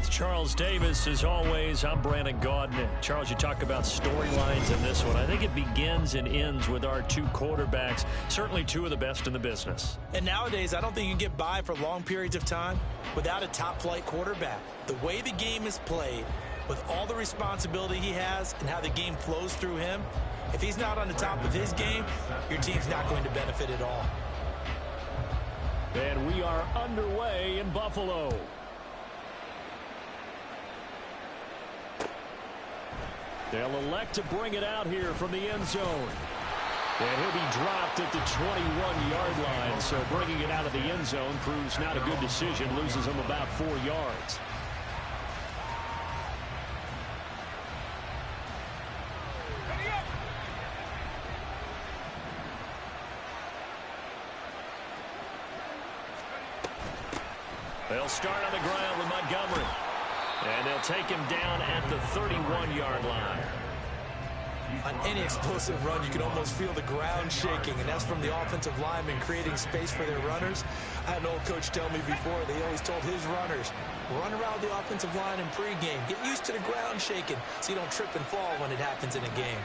with Charles Davis. As always, I'm Brandon Gaudin. Charles, you talk about storylines in this one. I think it begins and ends with our two quarterbacks, certainly two of the best in the business. And nowadays, I don't think you can get by for long periods of time without a top-flight quarterback. The way the game is played, with all the responsibility he has and how the game flows through him, if he's not on the top of his game, your team's not going to benefit at all. And we are underway in Buffalo. They'll elect to bring it out here from the end zone. And he'll be dropped at the 21-yard line. So bringing it out of the end zone proves not a good decision. Loses him about 4 yards. They'll start on the ground with Montgomery. And they'll take him down at the 31-yard line. On any explosive run, you can almost feel the ground shaking, and that's from the offensive linemen creating space for their runners. I had an old coach tell me before, they always told his runners, run around the offensive line in pregame. Get used to the ground shaking so you don't trip and fall when it happens in a game.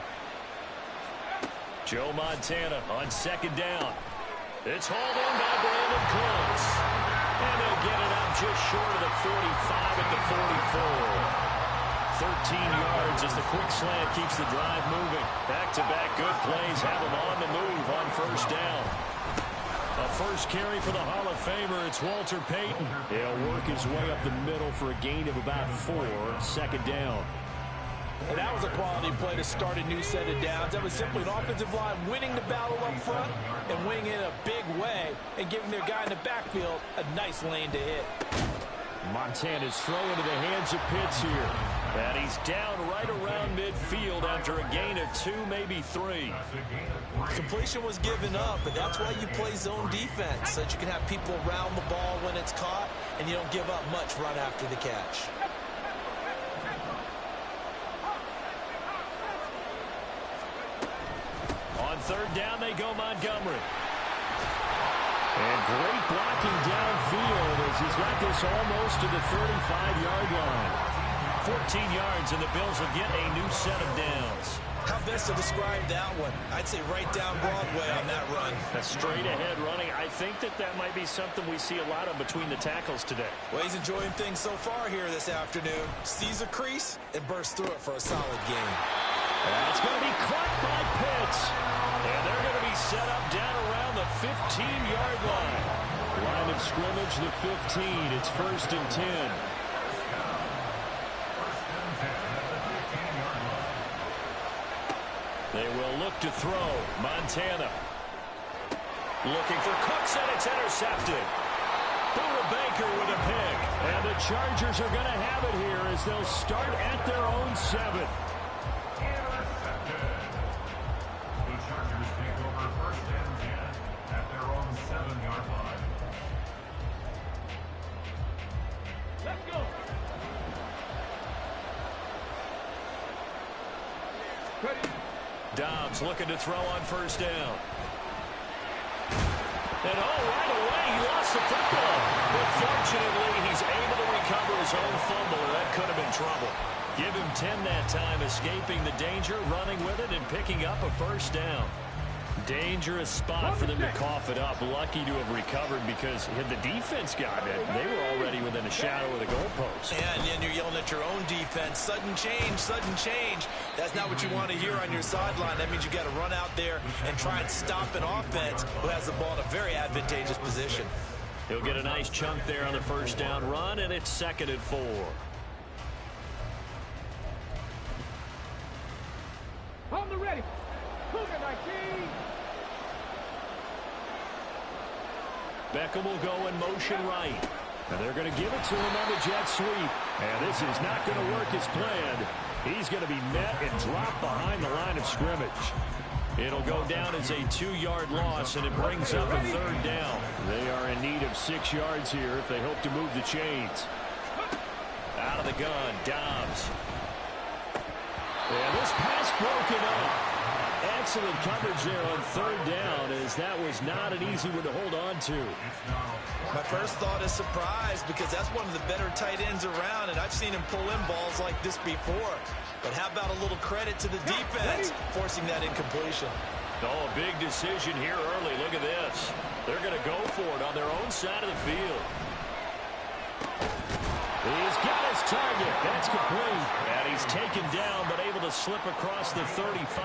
Joe Montana on second down. It's hauled in by Brandon Cooks. And they'll get it out just short of the 45 at the 44. 13 yards as the quick slant keeps the drive moving. Back-to-back good plays have him on the move on first down. A first carry for the Hall of Famer. It's Walter Payton. He'll work his way up the middle for a gain of about 4. Second down. And that was a quality play to start a new set of downs. That was simply an offensive line winning the battle up front and winning in a big way and giving their guy in the backfield a nice lane to hit. Montana's throw into the hands of Pitts here. And he's down right around midfield after a gain of 2, maybe 3. Completion was given up, but that's why you play zone defense, so that you can have people around the ball when it's caught and you don't give up much right after the catch. On third down, they go Montgomery. And great blocking downfield as he's got this almost to the 35-yard line. 14 yards, and the Bills will get a new set of downs. How best to describe that one? I'd say right down Broadway on that run. A straight-ahead running. I think that might be something we see a lot of between the tackles today. Well, he's enjoying things so far here this afternoon. Sees a crease and bursts through it for a solid game. It's going to be caught by Pitts. And they're going to be set up down around the 15-yard line. Line of scrimmage, the 15. It's first and 10. They will look to throw. Montana looking for Cooks, and it's intercepted. Buda Baker with a pick. And the Chargers are going to have it here as they'll start at their own 7. Dobbs looking to throw on first down. And right away he lost the football. But fortunately he's able to recover his own fumble, or that could have been trouble. Give him 10 that time, escaping the danger, running with it, and picking up a first down. Dangerous spot for them to cough it up. Lucky to have recovered because had the defense gotten it, they were already within a shadow of the goalpost. Yeah, and then you're yelling at your own defense. Sudden change, sudden change. That's not what you want to hear on your sideline. That means you got to run out there and try and stop an offense who has the ball in a very advantageous position. He'll get a nice chunk there on the first down run, and it's second and 4. On the ready. Beckham will go in motion right. And they're going to give it to him on the jet sweep. And this is not going to work as planned. He's going to be met and dropped behind the line of scrimmage. It'll go down as a 2-yard loss, and it brings up a third down. They are in need of 6 yards here if they hope to move the chains. Out of the gun, Dobbs. And this pass broken up. Excellent coverage there on third down, as that was not an easy one to hold on to. My first thought is surprise, because that's one of the better tight ends around, and I've seen him pull in balls like this before. But how about a little credit to the defense, forcing that incompletion? Oh, a big decision here early. Look at this. They're going to go for it on their own side of the field. He's got his target. That's complete. And he's taken down, but able to slip across the 35.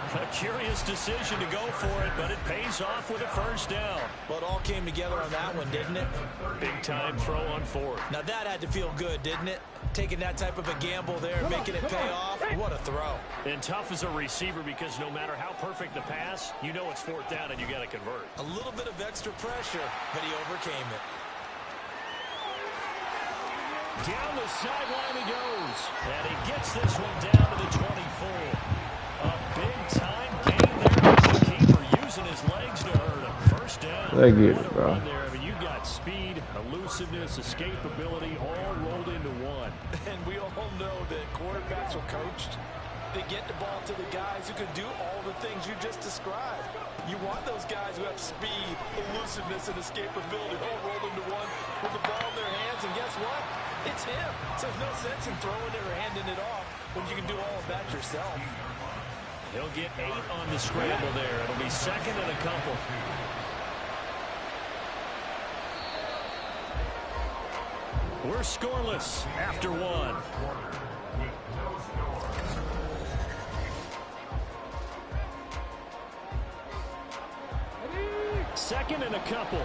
A curious decision to go for it, but it pays off with a first down. Well, it all came together on that one, didn't it? Big-time throw on fourth. Now that had to feel good, didn't it? Taking that type of a gamble there, making it pay off. What a throw. And tough as a receiver, because no matter how perfect the pass, you know it's fourth down and you got to convert. A little bit of extra pressure, but he overcame it. Down the sideline he goes. And he gets this one down to the 24. A big-time gain there. The keeper using his legs to hurt him. First down. They get it, bro. There. I mean, you got speed, elusiveness, escapability, all rolled into one. And we all know that quarterbacks are coached. They get the ball to the guys who can do all the things you just described. You want those guys who have speed, elusiveness, and escapability all rolled into one with the ball in their hands. And guess what? It's him. So there's no sense in throwing it or handing it off when you can do all of that yourself. He'll get 8 on the scramble there. It'll be second and a couple. We're scoreless after one. Second and a couple.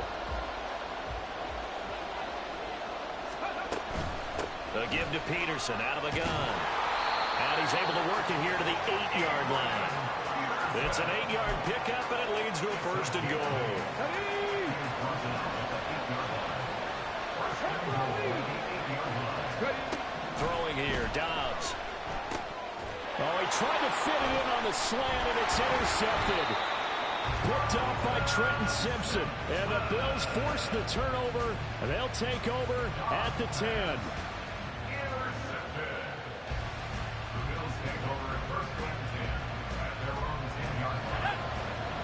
The give to Peterson out of the gun. And he's able to work it here to the 8-yard line. It's an 8-yard pickup, and it leads to a first and goal. Throwing here, Dobbs. Oh, he tried to fit it in on the slant, and it's intercepted. Picked off by Trenton Simpson. And the Bills force the turnover, and they'll take over at the 10.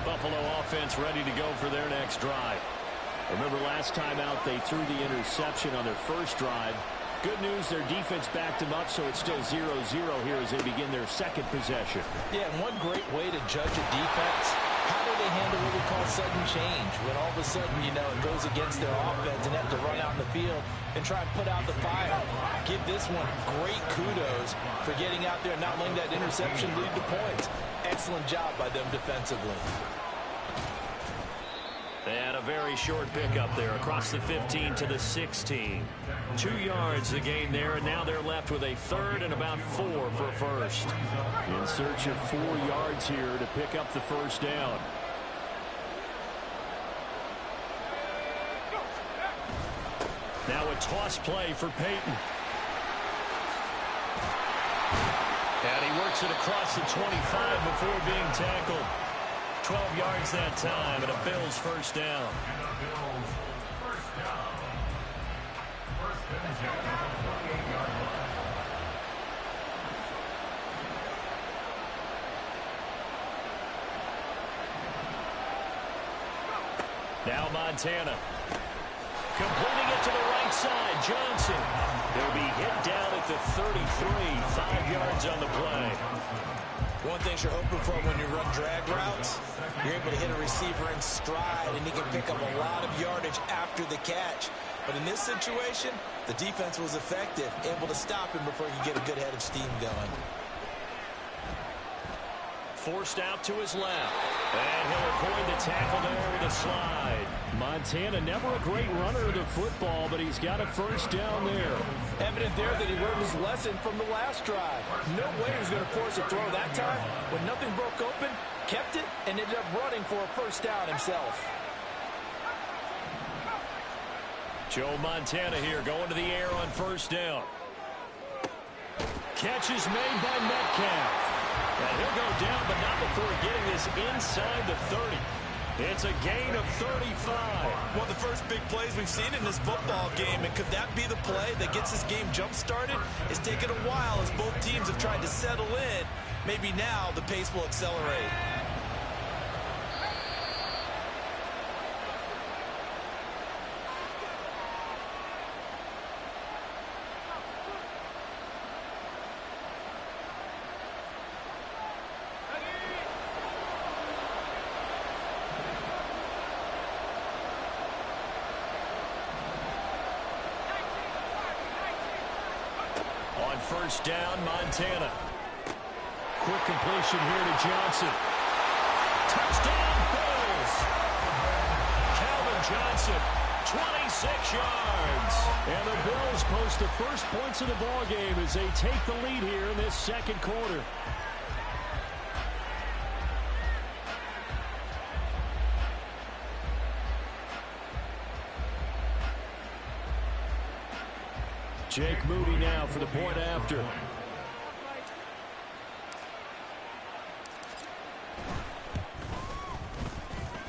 Buffalo offense ready to go for their next drive. Remember last time out they threw the interception on their first drive. Good news, their defense backed them up, so it's still 0-0 here as they begin their second possession. Yeah, and one great way to judge a defense, how do they handle what we call sudden change? When all of a sudden, you know, it goes against their offense and have to run out in the field and try and put out the fire. Give this one great kudos for getting out there and not letting that interception lead to points. Excellent job by them defensively. They had a very short pickup there across the 15 to the 16. 2 yards the gain there, and now they're left with a third and about 4 for first. In search of 4 yards here to pick up the first down. Now a toss play for Peyton. And he works it across the 25 before being tackled. 12 yards that time, and a Bills first down. Now Montana. Completing it to the right side, Johnson. He'll be hit down at the 33, 5 yards on the play. One thing you're hoping for when you run drag routes, you're able to hit a receiver in stride, and he can pick up a lot of yardage after the catch. But in this situation, the defense was effective, able to stop him before he could get a good head of steam going. Forced out to his left. And he'll avoid the tackle there with a slide. Montana, never a great runner of the football, but he's got a first down there. Evident there that he learned his lesson from the last drive. No way he was going to force a throw that time. When nothing broke open, kept it, and ended up running for a first down himself. Joe Montana here going to the air on first down. Catch is made by Metcalf. And he'll go down, but not before getting this inside the 30. It's a gain of 35. One of the first big plays we've seen in this football game, and could that be the play that gets this game jump-started? It's taken a while as both teams have tried to settle in, Maybe now the pace will accelerate. On first down, Montana. Quick completion here to Johnson. Touchdown, Bills. Calvin Johnson, 26 yards. And the Bills post the first points of the ball game as they take the lead here in this second quarter. Jake Moody now for the point after.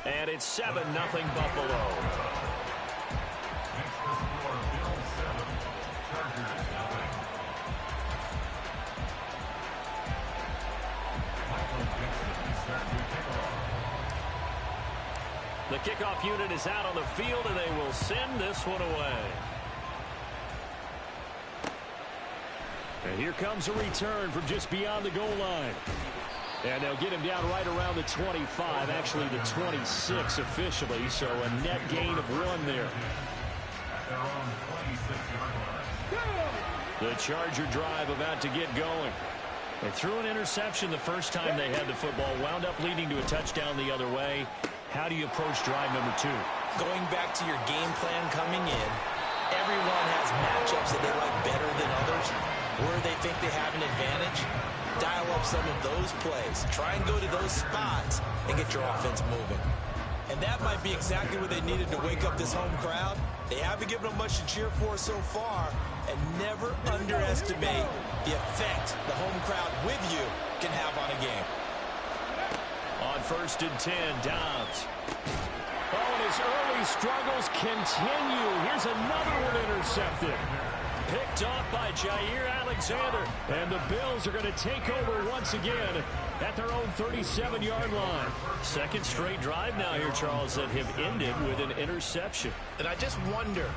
And it's 7-0 Buffalo. The kickoff unit is out on the field, and they will send this one away. And here comes a return from just beyond the goal line. And they'll get him down right around the 25, actually the 26 officially, so a net gain of 1 there. The Charger drive about to get going. They threw an interception the first time they had the football, wound up leading to a touchdown the other way. How do you approach drive number 2? Going back to your game plan coming in, everyone has matchups that they like better than others. Where they think they have an advantage, dial up some of those plays. Try and go to those spots and get your offense moving. And that might be exactly what they needed to wake up this home crowd. They haven't given them much to cheer for so far, and never underestimate the effect the home crowd with you can have on a game. On first and 10, Dobbs. Oh, and his early struggles continue. Here's another one intercepted. Picked off by Jair Alexander. And the Bills are going to take over once again at their own 37-yard line. Second straight drive now here, Charles, that have ended with an interception. And I just wonder,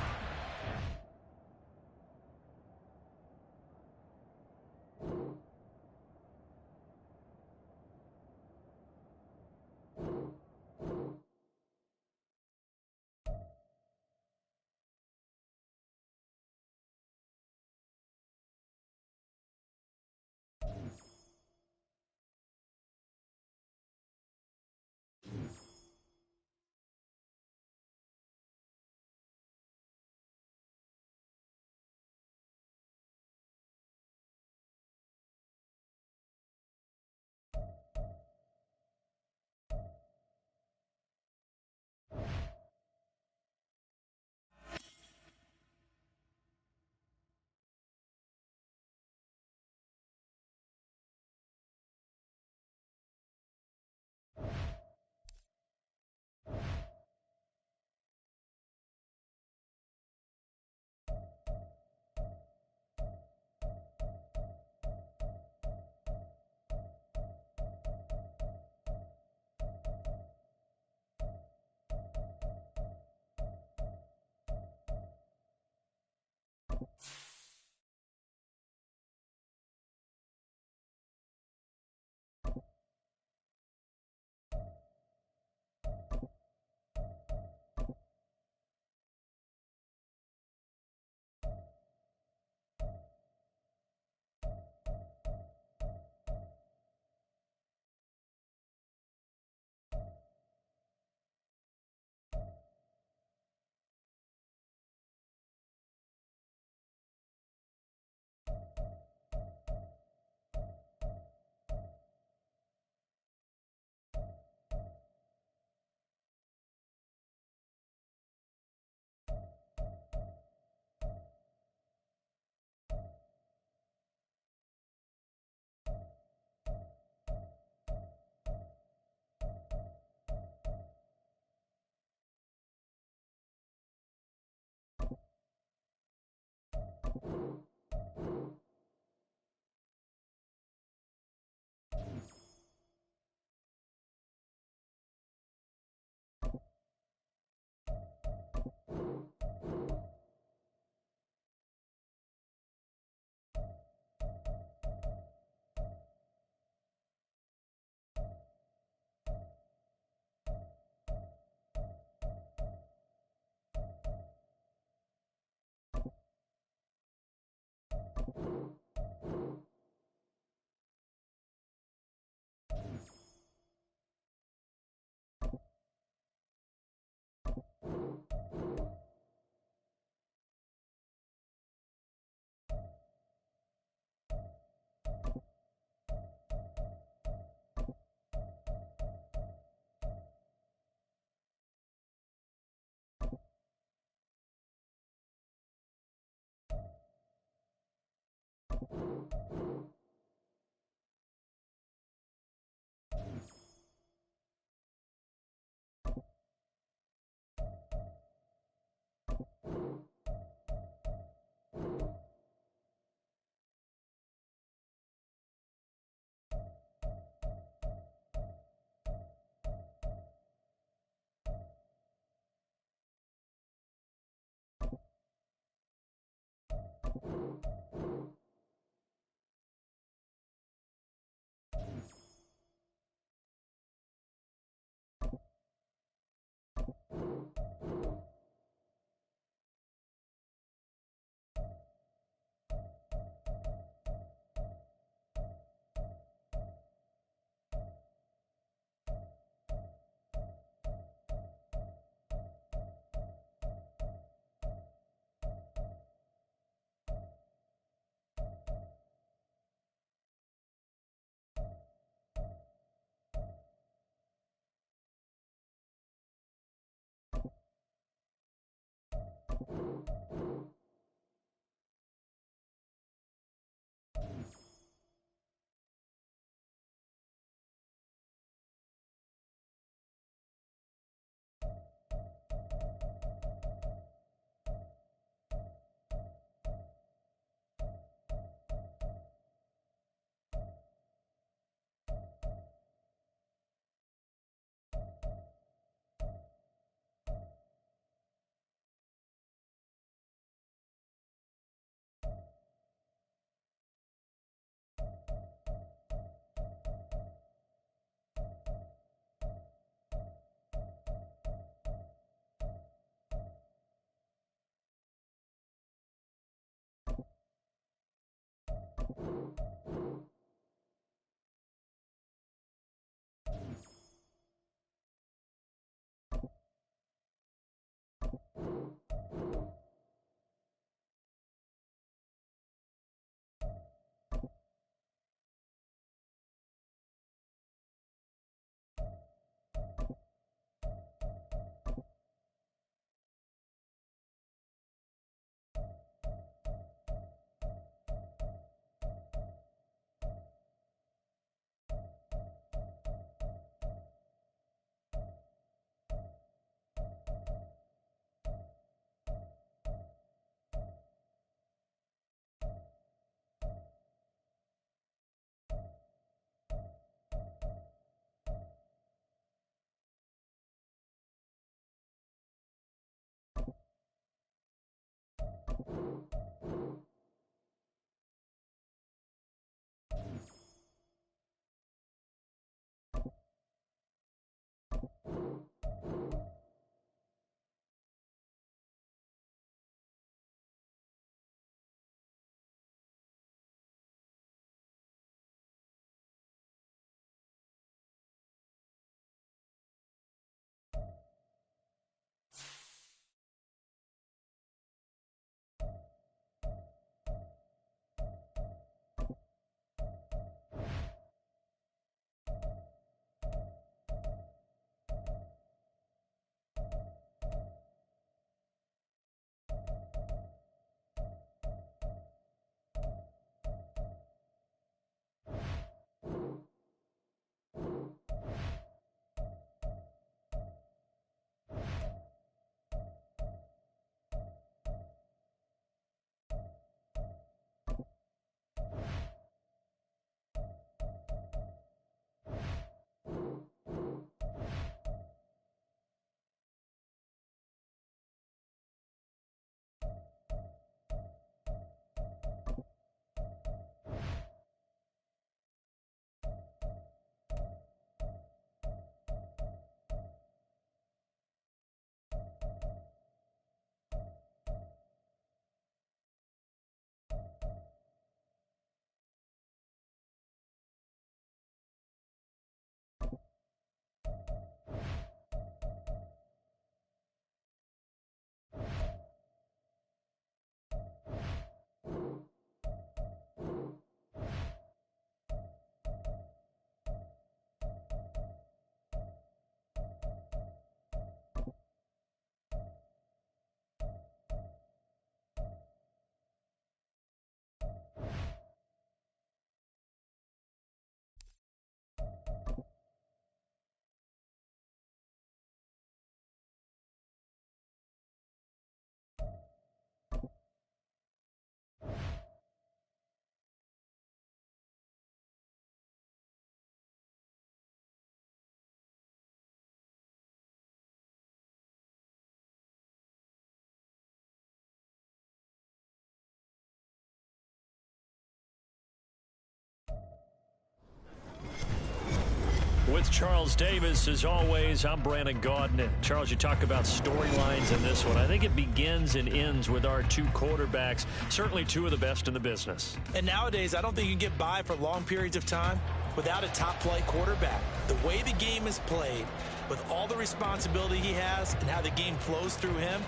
With Charles Davis, as always, I'm Brandon Gaudin. Charles, you talk about storylines in this one. I think it begins and ends with our two quarterbacks, certainly two of the best in the business. And nowadays, I don't think you can get by for long periods of time without a top-flight quarterback. The way the game is played, with all the responsibility he has and how the game flows through him,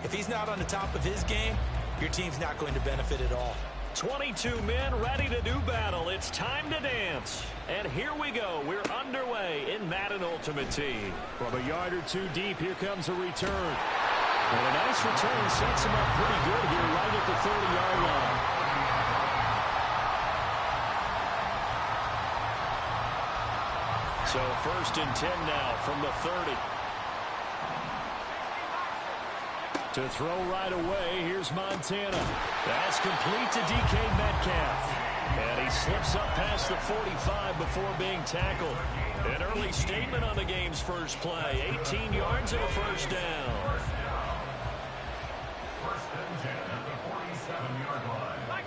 if he's not on the top of his game, your team's not going to benefit at all. 22 men ready to do battle. It's time to dance. And here we go. We're underway in Madden Ultimate Team. From a yard or two deep, here comes a return. And a nice return sets him up pretty good here right at the 30-yard line. So 1st and 10 now from the 30. To throw right away, here's Montana. That's complete to DK Metcalf. And he slips up past the 45 before being tackled. An early statement on the game's first play. 18 yards and a first down. 1st and 10 at the 47-yard line.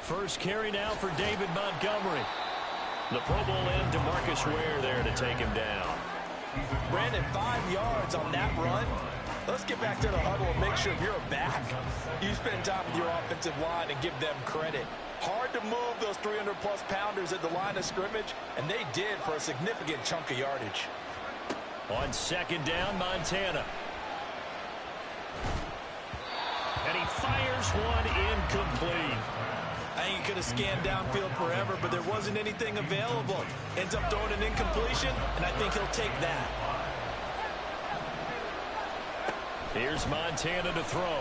First carry now for David Montgomery. The Pro Bowl end, DeMarcus Ware there to take him down. Brandon, 5 yards on that run. Let's get back to the huddle and make sure you're a back. You spend time with your offensive line and give them credit. Hard to move those 300-plus pounders at the line of scrimmage, and they did for a significant chunk of yardage. On 2nd down, Montana. And he fires one incomplete. I think he could have scanned downfield forever, but there wasn't anything available. Ends up throwing an incompletion, and I think he'll take that. Here's Montana to throw.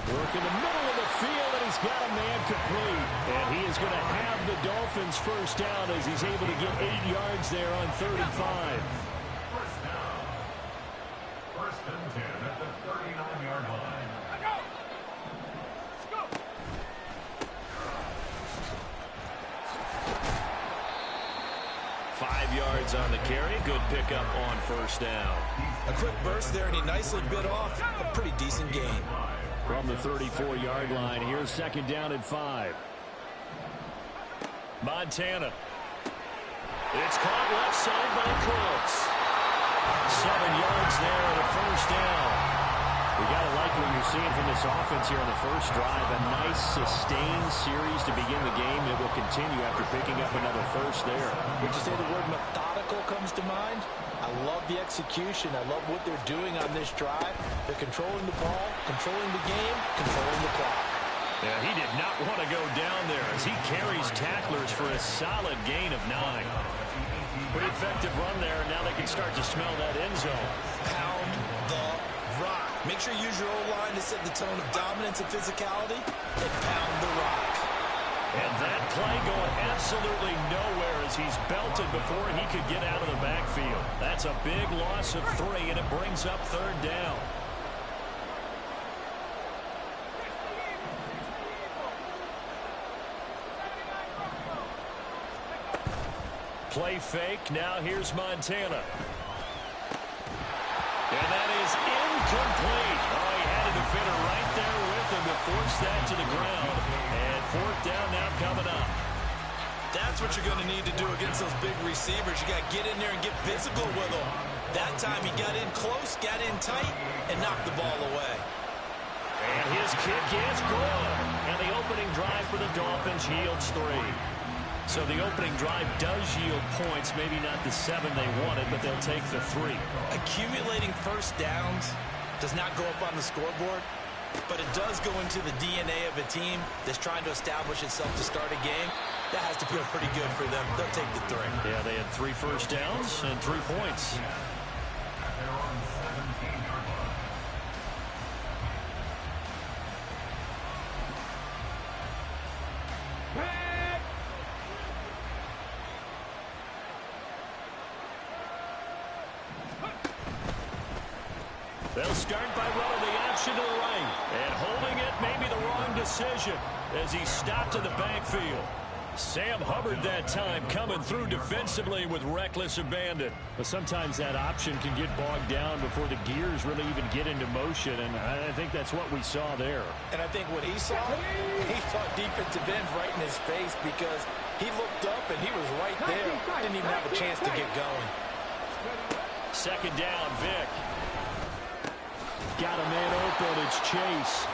Work in the middle of the field, and he's got a man complete. And he is going to have the Dolphins first down as he's able to get 8 yards there on 3rd and 5. First down. 1st and 10 at the 39-yard line. 5 yards on the carry. Good pickup on 1st down. A quick burst there, and he nicely bit off a pretty decent gain. From the 34-yard line, here's 2nd down and 5. Montana. It's caught left side by Cooks. 7 yards there and a first down. We got to like what you're seeing from this offense here on the first drive. A nice, sustained series to begin the game. It will continue after picking up another first there. Would you say the word methodical comes to mind? I love the execution. I love what they're doing on this drive. They're controlling the ball, controlling the game, controlling the clock. Yeah, he did not want to go down there as he carries tacklers for a solid gain of 9. Pretty effective run there, and now they can start to smell that end zone. Pound the rock. Make sure you use your O-line to set the tone of dominance and physicality, and pound the rock. And that play going absolutely nowhere as he's belted before he could get out of the backfield. That's a big loss of 3, and it brings up 3rd down. Play fake. Now here's Montana. And that is incomplete. Oh, he had a defender right there with him to force that to the ground. And 4th down now coming up. That's what you're going to need to do against those big receivers. You got to get in there and get physical with them. That time he got in close, got in tight, and knocked the ball away. And his kick is good. And the opening drive for the Dolphins yields 3. So the opening drive does yield points, maybe not the 7 they wanted, but they'll take the 3. Accumulating first downs does not go up on the scoreboard, but it does go into the DNA of a team that's trying to establish itself to start a game. That has to feel pretty good for them. They'll take the 3. Yeah, they had 3 first downs and 3 points. They'll start by running the action to the right. And holding it may be the wrong decision as he stopped in the backfield. Sam Hubbard that time coming through defensively with reckless abandon. But sometimes that option can get bogged down before the gears really even get into motion, and I think that's what we saw there. And I think what he saw defensive ends right in his face because He looked up, and he was right there. Didn't even have a chance to get going. Second down, Vic. Got a man open. It's Chase.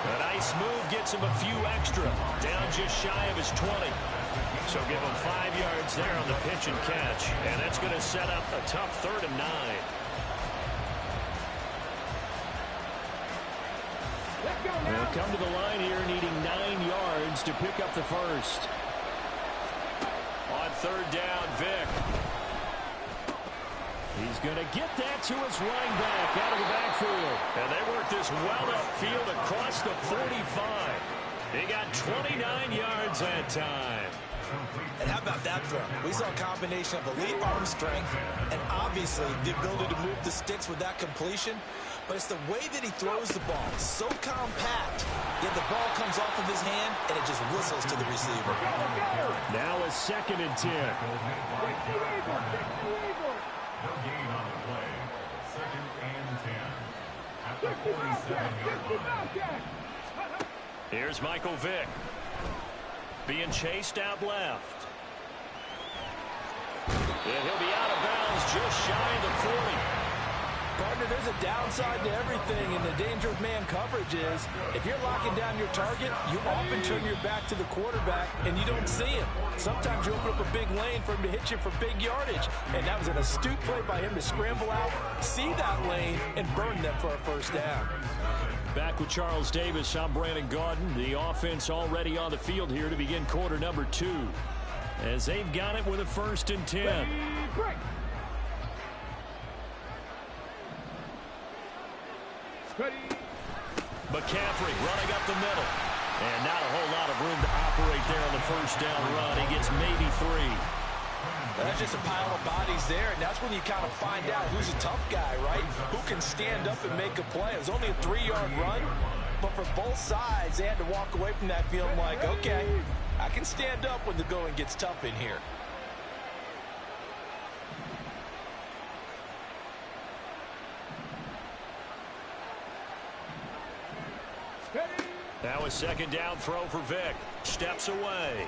A nice move gets him a few extra. Down just shy of his 20. So give him 5 yards there on the pitch and catch. And that's going to set up a tough 3rd and 9. They'll come to the line here needing 9 yards to pick up the first. On 3rd down, Vic. He's going to get that to his running back out of the backfield. And they work this well upfield across the 45. He got 29 yards that time. And how about that throw? We saw a combination of elite arm strength and obviously the ability to move the sticks with that completion. But it's the way that he throws the ball. So compact, yet the ball comes off of his hand and it just whistles to the receiver. Now a 2nd and 10. No gain on the play. 2nd and 10. At the 47-yard line. Here's Michael Vick. Being chased out left. And he'll be out of bounds just shy of the 40. Partner, there's a downside to everything, and the danger of man coverage is if you're locking down your target, you often turn your back to the quarterback, and you don't see him. Sometimes you open up a big lane for him to hit you for big yardage, and that was an astute play by him to scramble out, see that lane, and burn them for a first down. Back with Charles Davis, I'm Brandon Gaudin. The offense already on the field here to begin quarter number 2. As they've got it with a 1st and 10. McCaffrey running up the middle. And not a whole lot of room to operate there on the 1st down run. He gets maybe 3. That's just a pile of bodies there, and that's when you kind of find out who's a tough guy, right? Who can stand up and make a play. It was only a 3-yard run, but for both sides, they had to walk away from that feeling like, okay, I can stand up when the going gets tough in here. Now a 2nd down throw for Vic. Steps away.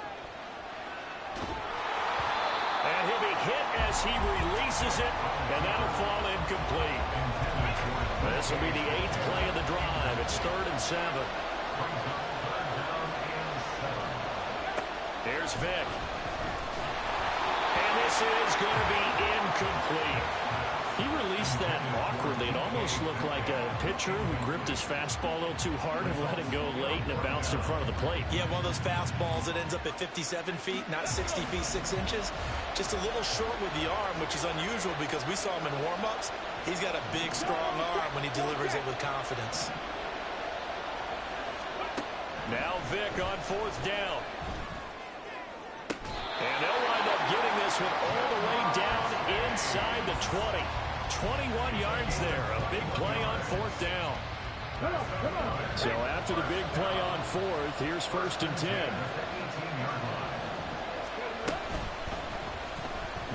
And he'll be hit as he releases it, and that'll fall incomplete. This will be the 8th play of the drive. It's 3rd and 7. Here's Vic. And this is going to be incomplete. He released that awkwardly. It almost looked like a pitcher who gripped his fastball a little too hard and let it go late, and it bounced in front of the plate. Yeah, one of those fastballs that ends up at 57 feet, not 60 feet, 6 inches. Just a little short with the arm, which is unusual because we saw him in warm-ups. He's got a big, strong arm when he delivers it with confidence. Now Vic on 4th down. And they'll wind up getting this one all the way down inside the 20. 21 yards there. A big play on 4th down. So after the big play on 4th, here's 1st and 10.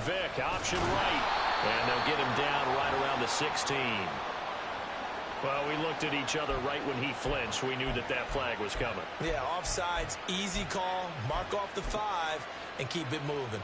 Vic, option right. And they'll get him down right around the 16. Well, we looked at each other right when he flinched. We knew that that flag was coming. Yeah, offsides, easy call. Mark off the 5 and keep it moving.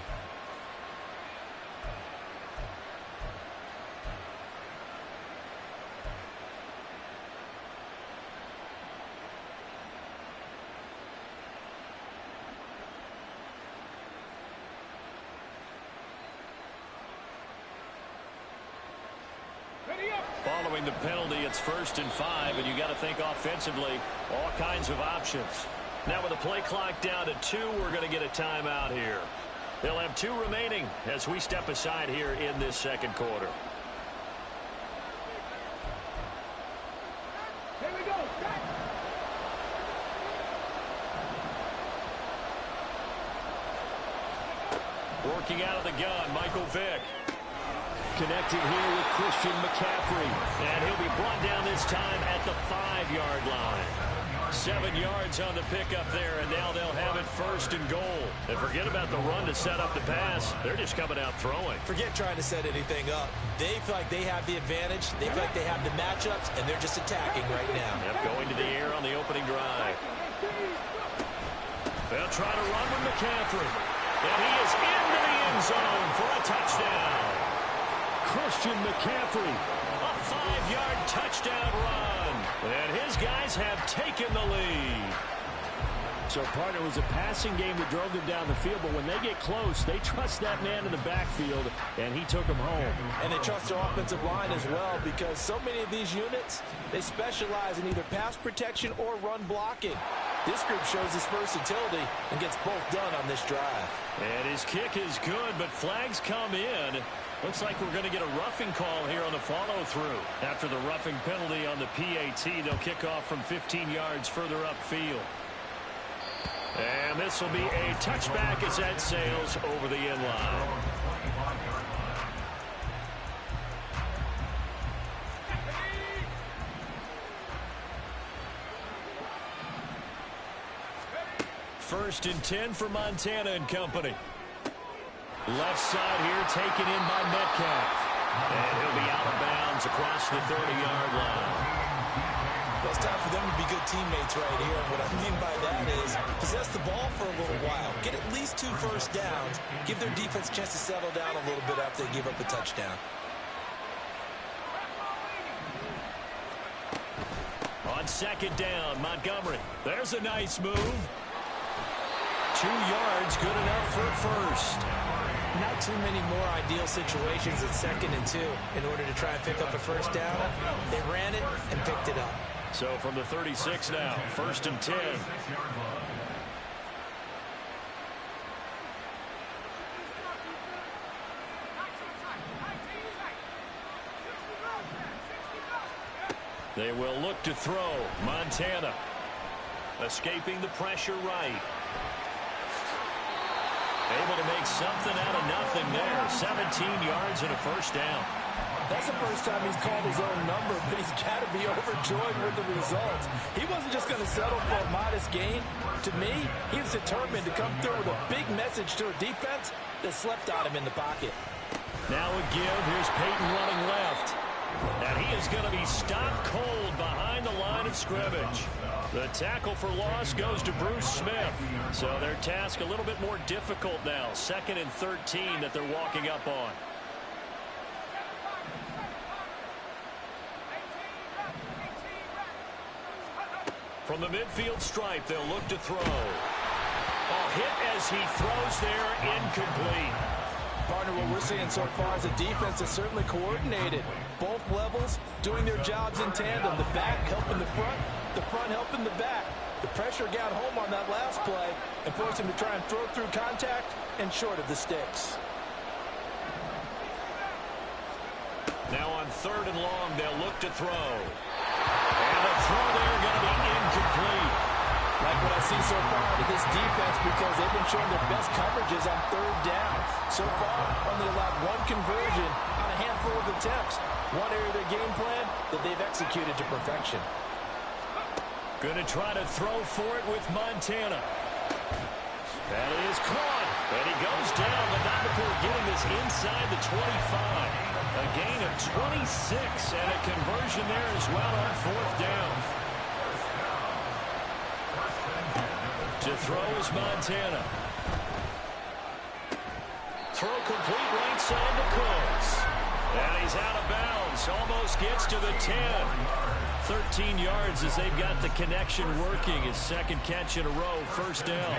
Following the penalty, it's 1st and 5, and you got to think offensively, all kinds of options. Now with the play clock down to 2, we're going to get a timeout here. They'll have 2 remaining as we step aside here in this 2nd quarter. Here we go. Working out of the gun, Michael Vick. Connecting here with Christian McCaffrey. And he'll be brought down this time at the 5-yard line. 7 yards on the pickup there, and now they'll have it 1st and goal. And forget about the run to set up the pass. They're just coming out throwing. Forget trying to set anything up. They feel like they have the advantage. They feel like they have the matchups, and they're just attacking right now. Yep, going to the air on the opening drive. They'll try to run with McCaffrey. And he is into the end zone for a touchdown. Christian McCaffrey, a 5-yard touchdown run. And his guys have taken the lead. So, partner, it was a passing game that drove them down the field, but when they get close, they trust that man in the backfield, and he took them home. And they trust their offensive line as well, because so many of these units, they specialize in either pass protection or run blocking. This group shows his versatility and gets both done on this drive. And his kick is good, but flags come in. Looks like we're going to get a roughing call here on the follow-through. After the roughing penalty on the PAT, they'll kick off from 15 yards further upfield. And this will be a touchback as that sails over the end line. First and 10 for Montana and company. Left side here taken in by Metcalf. And he'll be out of bounds across the 30-yard line. Well, it's time for them to be good teammates right here. And what I mean by that is possess the ball for a little while. Get at least 2 first downs. Give their defense a chance to settle down a little bit after they give up a touchdown. On second down, Montgomery. There's a nice move. 2 yards, good enough for first. Not too many more ideal situations at 2nd and 2 in order to try and pick up a first down. They ran it and picked it up. So from the 36 now, first and 10. They will look to throw. Montana escaping the pressure right. Able to make something out of nothing there. 17 yards and a first down. That's the first time he's called his own number, but he's got to be overjoyed with the results. He wasn't just going to settle for a modest gain. To me, he was determined to come through with a big message to a defense that slept on him in the pocket. Now a give. Here's Peyton running left. And he is going to be stopped cold behind the line of scrimmage. The tackle for loss goes to Bruce Smith. So their task a little bit more difficult now. 2nd and 13 that they're walking up on. From the midfield stripe, they'll look to throw. A hit as he throws there, incomplete. Partner, what we're seeing so far is a defense that's certainly coordinated. Both levels doing their jobs in tandem. The back helping the front helping the back. The pressure got home on that last play and forced him to try and throw through contact and short of the sticks. Now on 3rd and long, they'll look to throw. And the throw there going to be incomplete. Like what I see so far out of this defense, because they've been showing their best coverages on 3rd down. So far, only allowed 1 conversion on a handful of attempts. One area of their game plan that they've executed to perfection. Going to try to throw for it with Montana. That is caught. And he goes down, but not before getting this inside the 25. A gain of 26 and a conversion there as well on 4th down. To throw is Montana. Throw complete right side to Cooks. And he's out of bounds. Almost gets to the 10. 13 yards as they've got the connection working. His 2nd catch in a row, first down.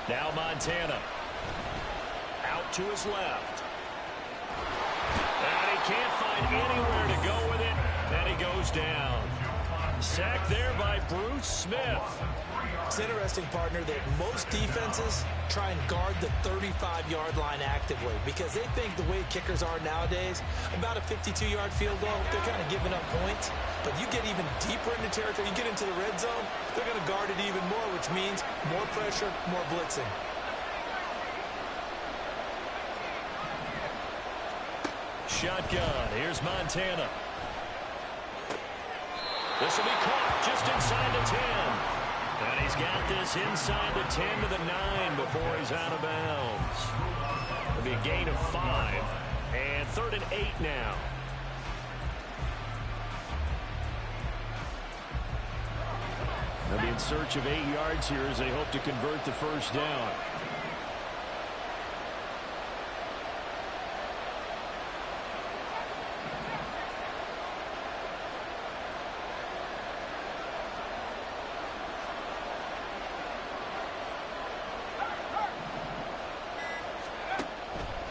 Now Montana. Out to his left. And he can't find anywhere to go with it. And he goes down. Sacked there by Bruce Smith. It's interesting, partner, that most defenses try and guard the 35-yard line actively because they think the way kickers are nowadays, about a 52-yard field goal, they're kind of giving up points. But you get even deeper into territory, you get into the red zone, they're going to guard it even more, which means more pressure, more blitzing. Shotgun. Here's Montana. This will be caught just inside the 10. And he's got this inside the 10 to the 9 before he's out of bounds. It'll be a gain of 5. And 3rd and 8 now. They'll be in search of 8 yards here as they hope to convert the first down.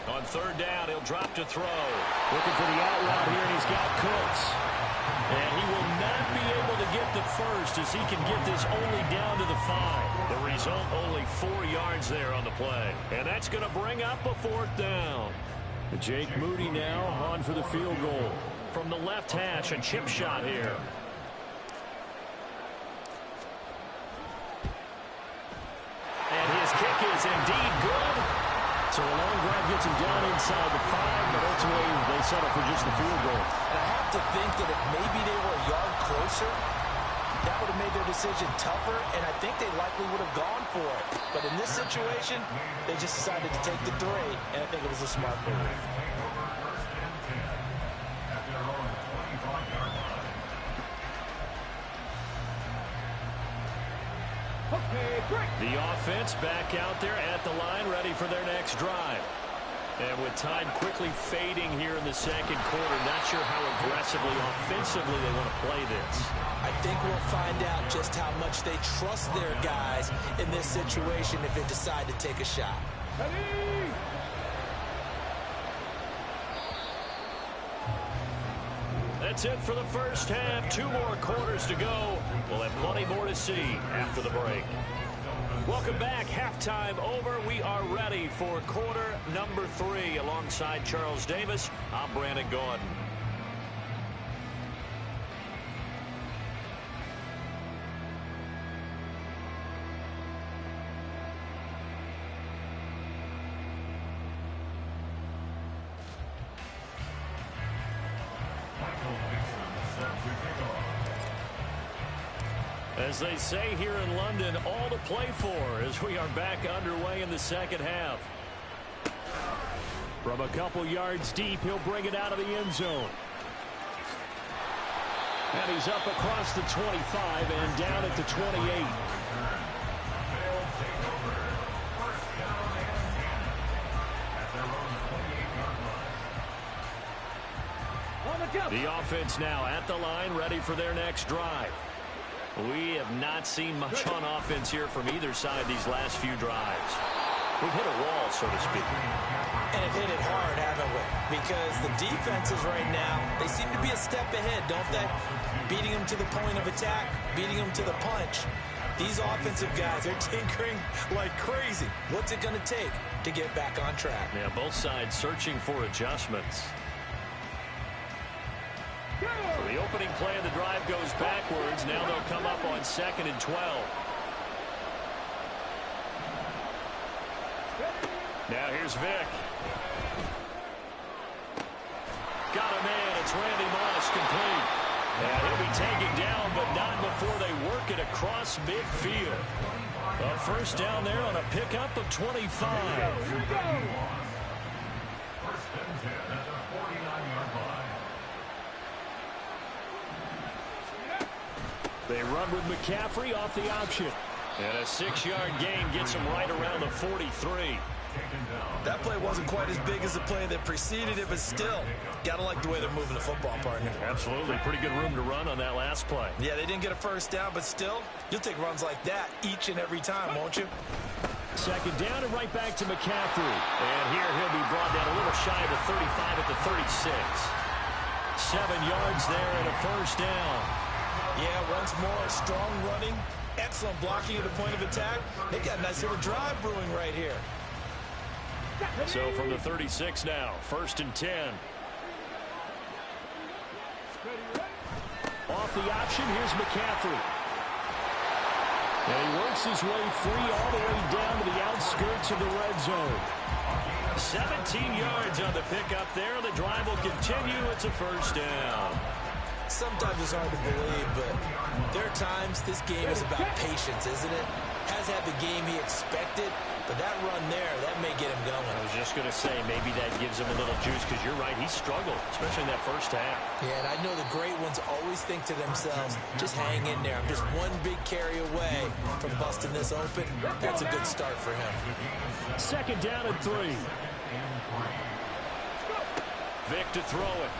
On third down, he'll drop to throw. Looking for the out route here, and he's got Cooks. And he will not be able to get the first as he can get this only down to the 5. The result, only 4 yards there on the play. And that's going to bring up a 4th down. Jake Moody now on for the field goal. From the left hash, a chip shot here. And his kick is indeed good. So a long drive gets him down inside the 5, but ultimately they settle for just the field goal. And I have to think that if maybe they were a yard closer, that would have made their decision tougher, and I think they likely would have gone for it. But in this situation, they just decided to take the 3, and I think it was a smart move. The offense back out there at the line, ready for their next drive. And with time quickly fading here in the second quarter, not sure how aggressively, offensively they want to play this. I think we'll find out just how much they trust their guys in this situation if they decide to take a shot. That's it for the first half. 2 more quarters to go. We'll have plenty more to see after the break. Welcome back. Halftime over. We are ready for quarter number 3. Alongside Charles Davis, I'm Brandon Gaudin. As they say here in London, all to play for as we are back underway in the second half. From a couple yards deep, he'll bring it out of the end zone. And he's up across the 25 and down at the 28. The offense now at the line, ready for their next drive. We have not seen much on offense here from either side these last few drives. We've hit a wall, so to speak. And have hit it hard, haven't we? Because the defenses right now, they seem to be a step ahead, don't they? Beating them to the point of attack, beating them to the punch. These offensive guys are tinkering like crazy. What's it going to take to get back on track? Yeah, both sides searching for adjustments. So the opening play of the drive goes backwards. Now they'll come up on 2nd and 12. Now here's Vick. Got a man. It's Randy Moss complete. And he'll be taken down, but not before they work it across midfield. A first down there on a pickup of 25. First and 10 at the 49-yard line. They run with McCaffrey off the option. And a 6-yard gain gets him right around the 43. That play wasn't quite as big as the play that preceded it, but still, gotta like the way they're moving the football, partner. Absolutely. Pretty good room to run on that last play. Yeah, they didn't get a first down, but still, you'll take runs like that each and every time, won't you? Second down and right back to McCaffrey. And here he'll be brought down a little shy of the 35 at the 36. 7 yards there and a first down. Yeah, once more, strong running, excellent blocking at the point of attack. They got a nice little drive brewing right here. So from the 36 now, 1st and 10. Off the option, here's McCaffrey. And he works his way free all the way down to the outskirts of the red zone. 17 yards on the pickup there. The drive will continue. It's a first down. Sometimes it's hard to believe, but there are times this game is about patience, isn't it? Has had the game he expected, But that run there, that may get him going. I was just going to say, maybe that gives him a little juice, because you're right, he struggled, especially in that first half. Yeah, and I know the great ones always think to themselves, just hang in there. I'm just one big carry away from busting this open. That's a good start for him. Second down and 3. Vic to throw it.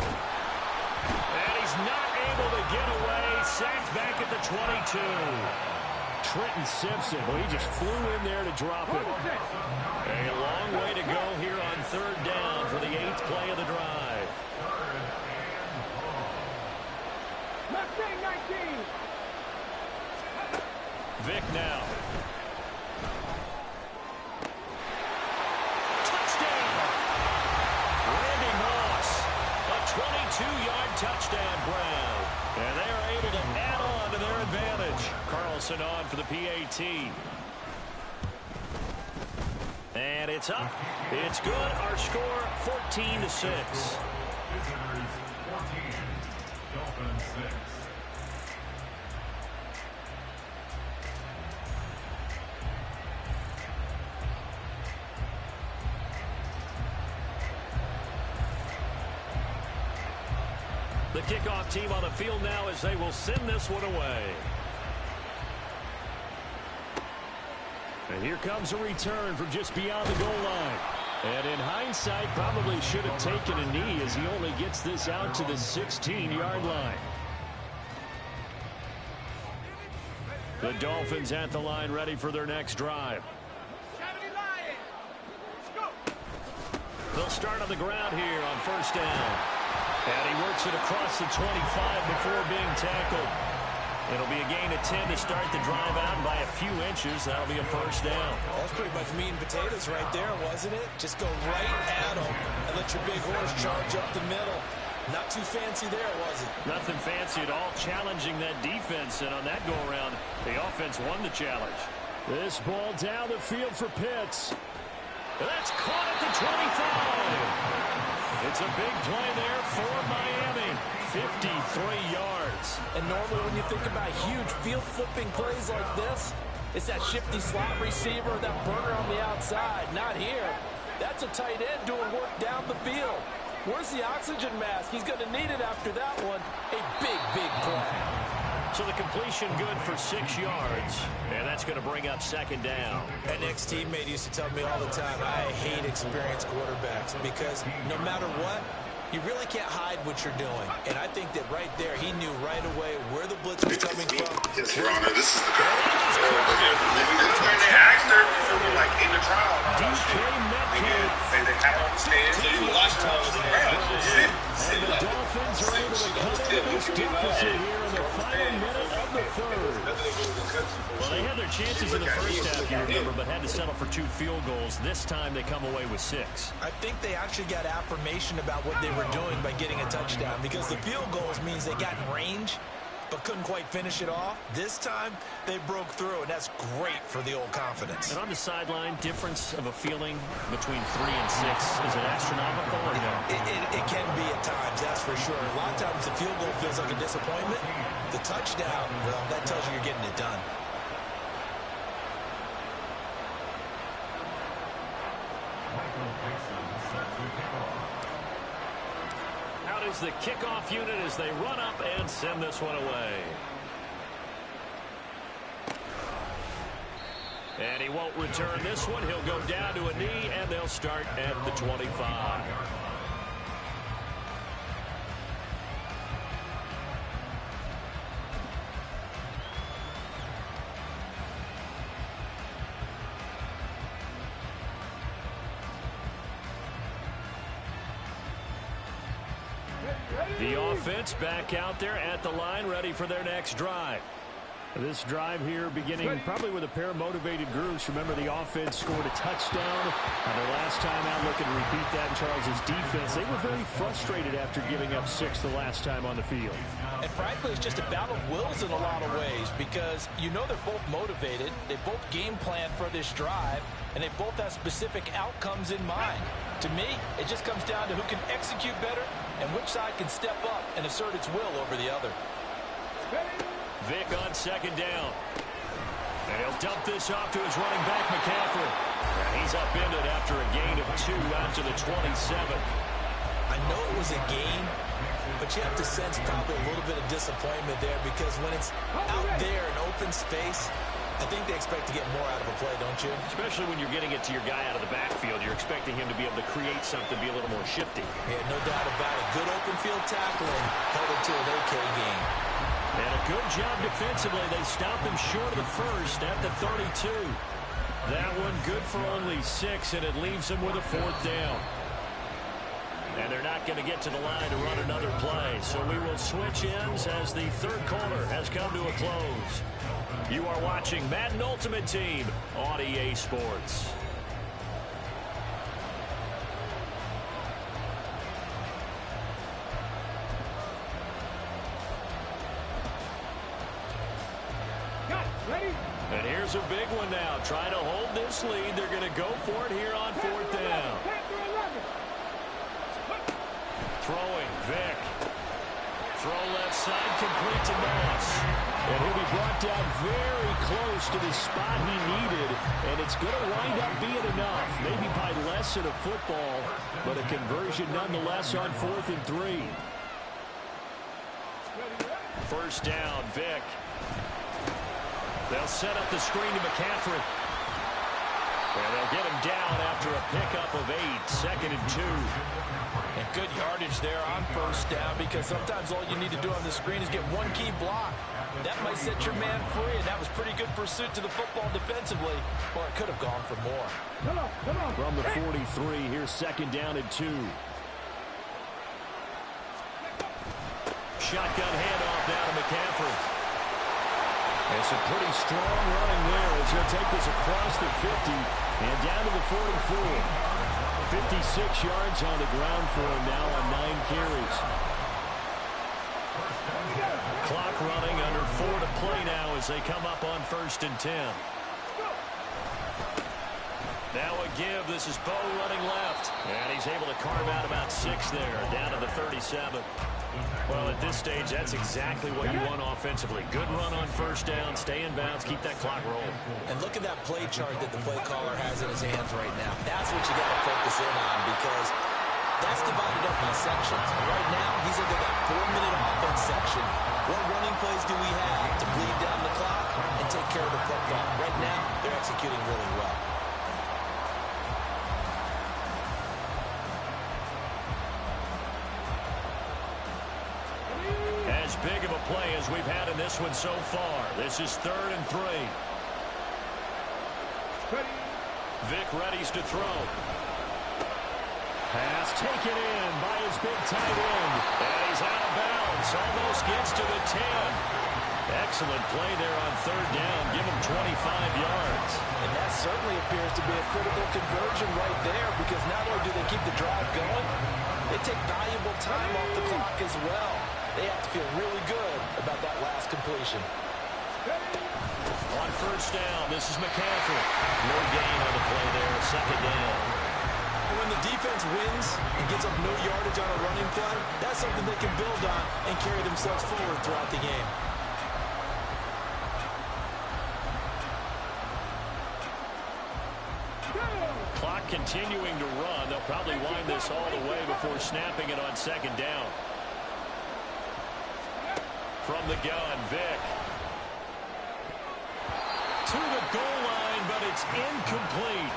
And he's not able to get away. Sacked back at the 22. Trenton Simpson, well, he just flew in there to drop it. A long way to go here on third down for the 8th play of the drive. Vic now. Touchdown! Randy Moss, a 22-yard touchdown grab. And they are able to add on to their advantage. Carlson on for the PAT. And it's up. It's good. Our score, 14-6. Visitors, 14. Dolphins, 6. The kickoff team on the field now as they will send this one away. And here comes a return from just beyond the goal line. And in hindsight, probably should have taken a knee as he only gets this out to the 16-yard line. The Dolphins at the line ready for their next drive. They'll start on the ground here on first down. And he works it across the 25 before being tackled. It'll be a gain of 10 to start the drive out, and by a few inches, that'll be a first down. That's pretty much meat and potatoes right there, wasn't it? Just go right at him and let your big horse charge up the middle. Not too fancy there, was it? Nothing fancy at all, challenging that defense, and on that go-around, the offense won the challenge. This ball down the field for Pitts. That's caught at the 25. It's a big play there for Miami. 53 yards. And normally when you think about huge field-flipping plays like this, it's that shifty slot receiver, that burner on the outside. Not here. That's a tight end doing work down the field. Where's the oxygen mask? He's going to need it after that one. A big, big play. So the completion good for 6 yards, and that's going to bring up second down. An ex-teammate used to tell me all the time, I hate experienced quarterbacks because no matter what, you really can't hide what you're doing. And I think that right there, he knew right away where the blitz was coming from. Yes, Your Honor, this is the guy. They asked her if it was like in the trial. DK Metcalf. And they had on the stand. So you watch the And the Dolphins are able to cut into this deficit here in the final minute of the third. Well, they had their chances in the first half, you remember, but had to settle for 2 field goals. This time they come away with 6. I think they actually got affirmation about what they were doing by getting a touchdown because the field goals means they got in range but couldn't quite finish it off. This time, they broke through, and that's great for the old confidence. And on the sideline, difference of a feeling between 3 and 6, is it astronomical or no? It can be at times, that's for sure. A lot of times the field goal feels like a disappointment. The touchdown, well, that tells you you're getting it done. Out is the kickoff unit as they run up and send this one away. And he won't return this one. He'll go down to a knee, and they'll start at the 25. The offense back out there at the line, ready for their next drive. This drive here beginning probably with a pair of motivated groups. Remember, the offense scored a touchdown. And the last time out, looking to repeat that in Charles's defense. They were very frustrated after giving up 6 the last time on the field. And frankly, it's just a battle of wills in a lot of ways because you know they're both motivated. They both game plan for this drive, and they both have specific outcomes in mind. To me, it just comes down to who can execute better and which side can step up and assert its will over the other. Vic on second down. And he'll dump this off to his running back, McCaffrey. And he's upended after a gain of 2 out to the 27. I know it was a gain, but you have to sense probably a little bit of disappointment there because when it's out there in open space, I think they expect to get more out of a play, don't you? Especially when you're getting it to your guy out of the backfield. You're expecting him to be able to create something, be a little more shifty. Yeah, no doubt about it. Good open field tackling held it to an okay gain. And a good job defensively. They stopped him short of the first at the 32. That one good for only 6, and it leaves him with a 4th down. And they're not going to get to the line to run another play. So we will switch ends as the 3rd quarter has come to a close. You are watching Madden Ultimate Team on EA Sports. And here's a big one now. Trying to hold this lead. They're going to go for it here on 4th down. Throwing, Vick. Throw left side, complete to Moss. And he'll be brought down very close to the spot he needed. And it's going to wind up being enough. Maybe by less in a football, but a conversion nonetheless on 4th and 3. 1st down, Vick. They'll set up the screen to McCaffrey. And they'll get him down after a pickup of 8, 2nd and 2. And good yardage there on 1st down because sometimes all you need to do on the screen is get one key block. That might set your man free, and that was pretty good pursuit to the football defensively, or it could have gone for more. From the 43, here's 2nd down and 2. Shotgun handoff down to McCaffrey. And some pretty strong running there as he'll take this across the 50 and down to the 44. 56 yards on the ground for him now on 9 carries. Clock running, under 4 to play now as they come up on 1st and 10. Now a give. This is Bo running left. And he's able to carve out about 6 there, down to the 37. Well, at this stage, that's exactly what you want offensively. Good run on 1st down, stay in bounds, keep that clock rolling. And look at that play chart that the play caller has in his hands right now. That's what you got to focus in on because that's divided up by sections. Right now, he's into that 4-minute offense section. What running plays do we have to bleed down the clock and take care of the play clock? Right now, they're executing really well. As big of a play as we've had in this one so far. This is 3rd and 3. Vick readies to throw. Pass taken in by his big tight end. And he's out of bounds. Almost gets to the 10. Excellent play there on 3rd down. Give him 25 yards. And that certainly appears to be a critical conversion right there because not only do they keep the drive going, they take valuable time off the clock as well. They have to feel really good about that last completion. On 1st down, this is McCaffrey. No gain on the play there, 2nd down. And when the defense wins and gets up no yardage on a running play, that's something they can build on and carry themselves forward throughout the game. Clock continuing to run. They'll probably wind this all the way before snapping it on 2nd down. From the gun, Vick. To the goal line, but it's incomplete.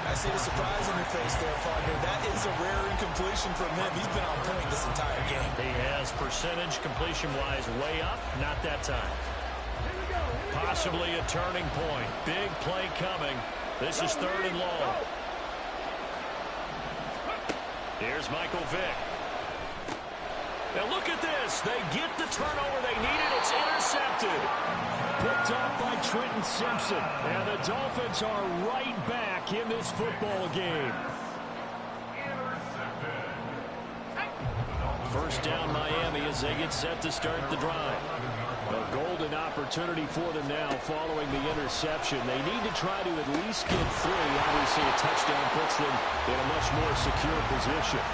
I see the surprise on your face there, partner. That is a rare incompletion from him. He's been on point this entire game. He has percentage completion-wise way up. Not that time. Possibly a turning point. Big play coming. This is 3rd and long. Here's Michael Vick. Now look at this. They get the turnover they needed. It's intercepted. Picked off by Trenton Simpson. And the Dolphins are right back in this football game. 1st down Miami as they get set to start the drive. A golden opportunity for them now following the interception. They need to try to at least get 3. Obviously, a touchdown puts them in a much more secure position.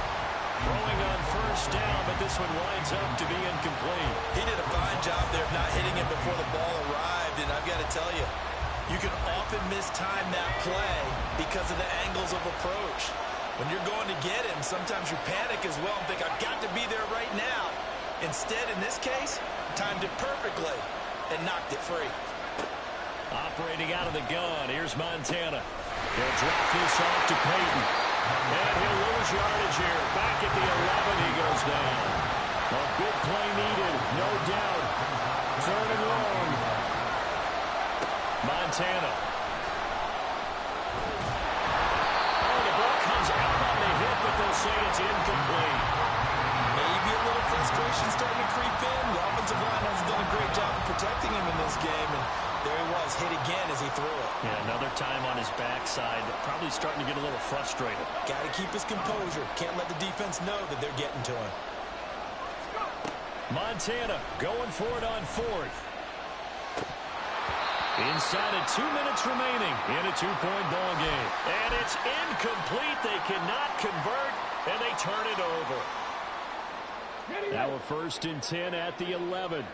Throwing on 1st down, but this one winds up to be incomplete. He did a fine job there of not hitting him before the ball arrived, and I've got to tell you, You can often mistime that play because of the angles of approach. When you're going to get him, sometimes you panic as well and think, I've got to be there right now. Instead, in this case, timed it perfectly and knocked it free. Operating out of the gun, here's Montana. He'll drop this off to Peyton. And he'll lose yardage here. Back at the 11, he goes down. A big play needed, no doubt. Third and long. Montana. Oh, the ball comes out on the hit, but they'll say it's incomplete. Maybe a little frustration starting to creep in. The offensive line has done a great job of protecting him in this game, and there he was, hit again as he threw it. Yeah, another time on his backside, probably starting to get a little frustrated. Got to keep his composure. Can't let the defense know that they're getting to him. Montana going for it on fourth. Inside of 2 minutes remaining in a two-point ball game. And it's incomplete. They cannot convert, and they turn it over. Now a 1st and 10 at the 11.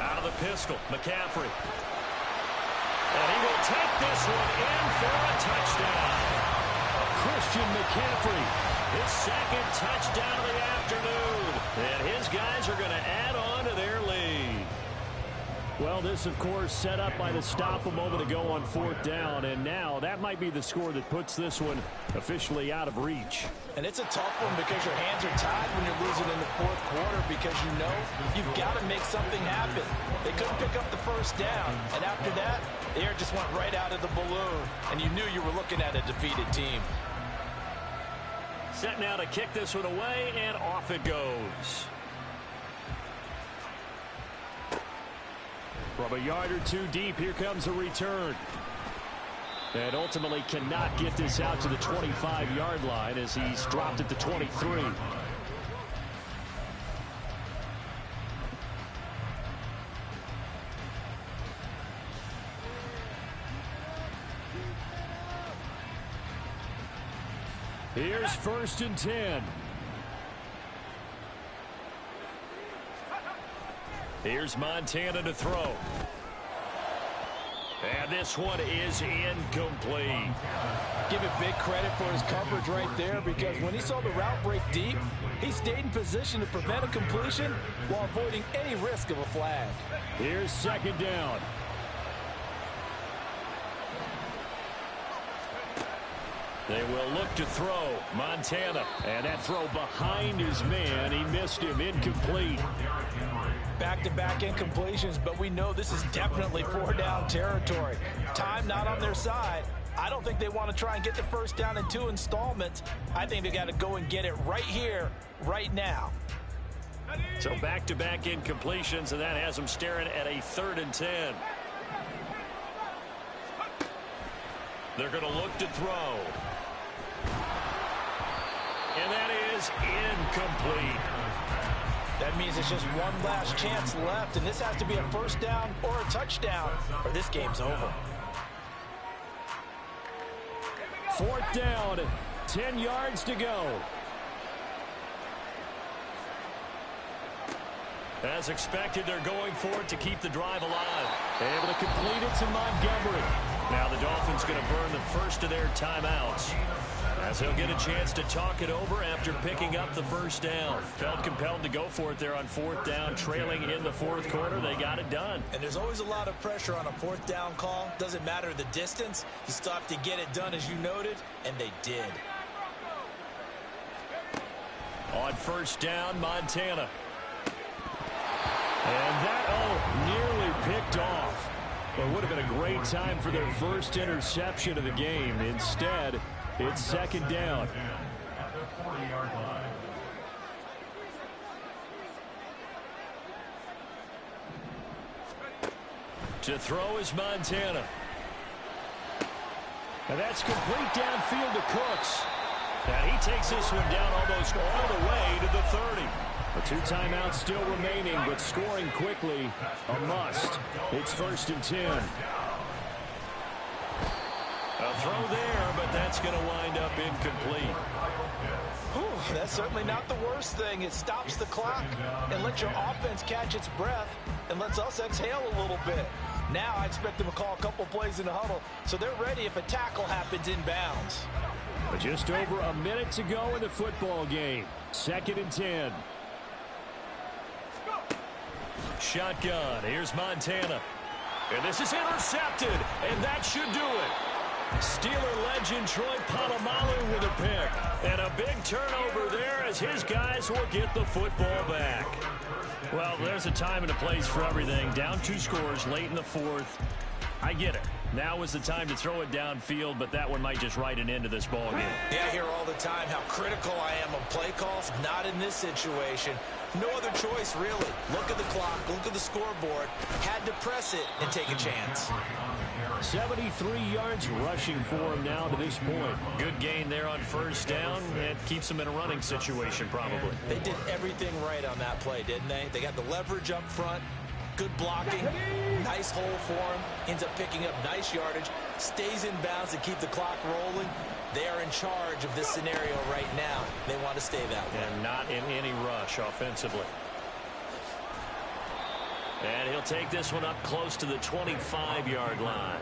Out of the pistol, McCaffrey. And he will take this one in for a touchdown. Christian McCaffrey, his second touchdown of the afternoon. And his guys are going to add on to their lead. Well, this, of course, set up by the stop a moment ago on 4th down. And now that might be the score that puts this one officially out of reach. And it's a tough one because your hands are tied when you're losing in the 4th quarter because you know you've got to make something happen. They couldn't pick up the 1st down. And after that, the air just went right out of the balloon. And you knew you were looking at a defeated team. Set now to kick this one away, and off it goes. From a yard or two deep, here comes a return. And ultimately cannot get this out to the 25-yard line as he's dropped at the 23. Here's 1st and 10. Here's Montana to throw. And this one is incomplete. Give it big credit for his coverage right there because when he saw the route break deep, he stayed in position to prevent a completion while avoiding any risk of a flag. Here's 2nd down. They will look to throw. Montana. And that throw behind his man. He missed him. Incomplete. Back-to-back incompletions, but we know this is definitely 4-down territory. Time not on their side. I don't think they want to try and get the 1st down in 2 installments. I think they got to go and get it right here, right now. So back-to-back incompletions, and that has them staring at a 3rd and 10. They're going to look to throw. And that is incomplete. That means it's just one last chance left, and this has to be a 1st down or a touchdown, or this game's over. 4th down, 10 yards to go. As expected, they're going for it to keep the drive alive. Able to complete it to Montgomery. Now the Dolphins going to burn the first of their timeouts, as he'll get a chance to talk it over after picking up the 1st down. Felt compelled to go for it there on 4th down, trailing in the 4th quarter. They got it done. And there's always a lot of pressure on a 4th down call. Doesn't matter the distance. You still have to get it done, as you noted, and they did. On 1st down, Montana. And that, nearly picked off. But it would have been a great time for their first interception of the game. Instead, it's 2nd down. At the 40-yard line. To throw is Montana. And that's complete downfield to Cooks. And he takes this one down almost all the way to the 30. The 2 timeouts still remaining, but scoring quickly, a must. It's 1st and 10. A throw there, but that's going to wind up incomplete. That's certainly not the worst thing. It stops the clock and lets your offense catch its breath and lets us exhale a little bit. Now I expect them to call a couple plays in the huddle so they're ready if a tackle happens inbounds. Just over a minute to go in the football game. 2nd and 10. Shotgun. Here's Montana. And this is intercepted, and that should do it. Steeler legend Troy Polamalu with a pick. And a big turnover there as his guys will get the football back. Well, there's a time and a place for everything. Down 2 scores late in the 4th. I get it. Now is the time to throw it downfield, but that one might just write an end to this ball game. Yeah, I hear all the time how critical I am of play calls. Not in this situation. No other choice, really. Look at the clock, look at the scoreboard. Had to press it and take a chance. 73 yards rushing for him now to this point. Good gain there on 1st down. It keeps him in a running situation, probably. They did everything right on that play, didn't they? They got the leverage up front. Good blocking, nice hole for him, ends up picking up nice yardage, stays in bounds to keep the clock rolling. They are in charge of this scenario right now. They want to stay that way. And not in any rush offensively. And he'll take this one up close to the 25-yard line.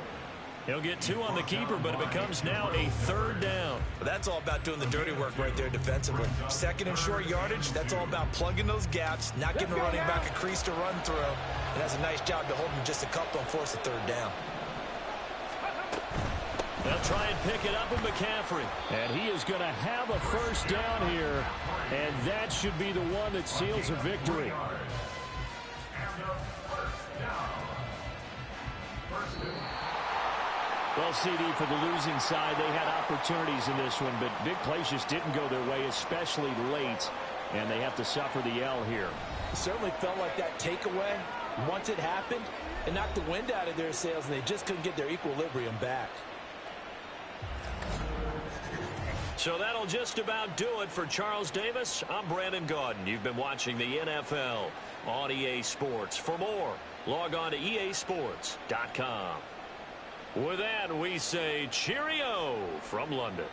He'll get 2 on the keeper, but it becomes now a 3rd down. But that's all about doing the dirty work right there defensively. 2nd and short yardage, that's all about plugging those gaps, not giving the running back a crease to run through. And that's a nice job to hold him just a couple and force a 3rd down. They'll try and pick it up with McCaffrey. And he is going to have a 1st down here. And that should be the one that seals a victory. Well, CD, for the losing side, they had opportunities in this one, but big plays just didn't go their way, especially late, and they have to suffer the L here. It certainly felt like that takeaway, once it happened, it knocked the wind out of their sails, and they just couldn't get their equilibrium back. So that'll just about do it for Charles Davis. I'm Brandon Gaudin. You've been watching the NFL on EA Sports. For more, log on to easports.com. With that, we say cheerio from London.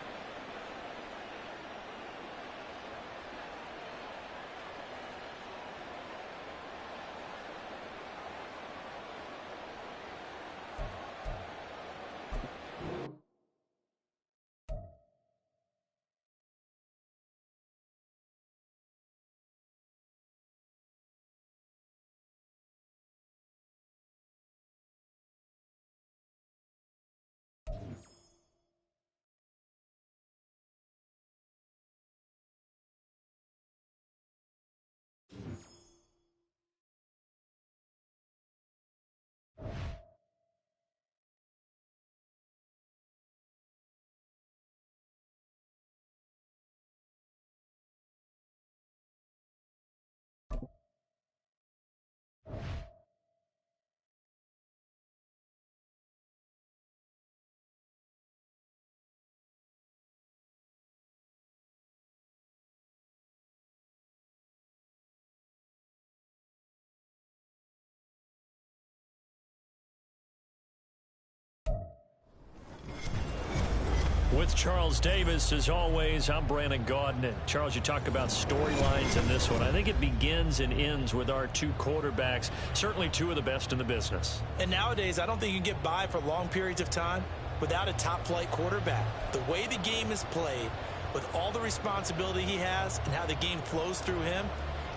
With Charles Davis, as always, I'm Brandon Gaudin. Charles, you talked about storylines in this one. I think it begins and ends with our 2 quarterbacks, certainly 2 of the best in the business. And nowadays, I don't think you can get by for long periods of time without a top-flight quarterback. The way the game is played, with all the responsibility he has and how the game flows through him,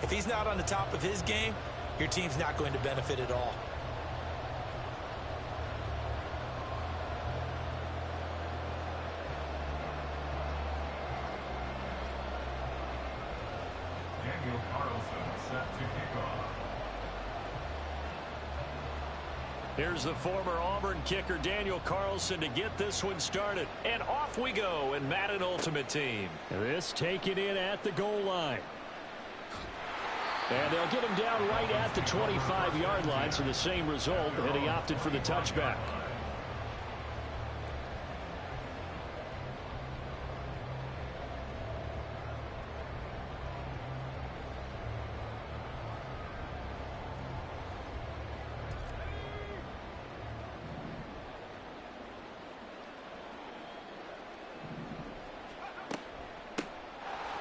if he's not on the top of his game, your team's not going to benefit at all. Here's the former Auburn kicker, Daniel Carlson, to get this one started. And off we go in Madden Ultimate Team. This taken in at the goal line. And they'll get him down right at the 25-yard line, so the same result, and he opted for the touchback.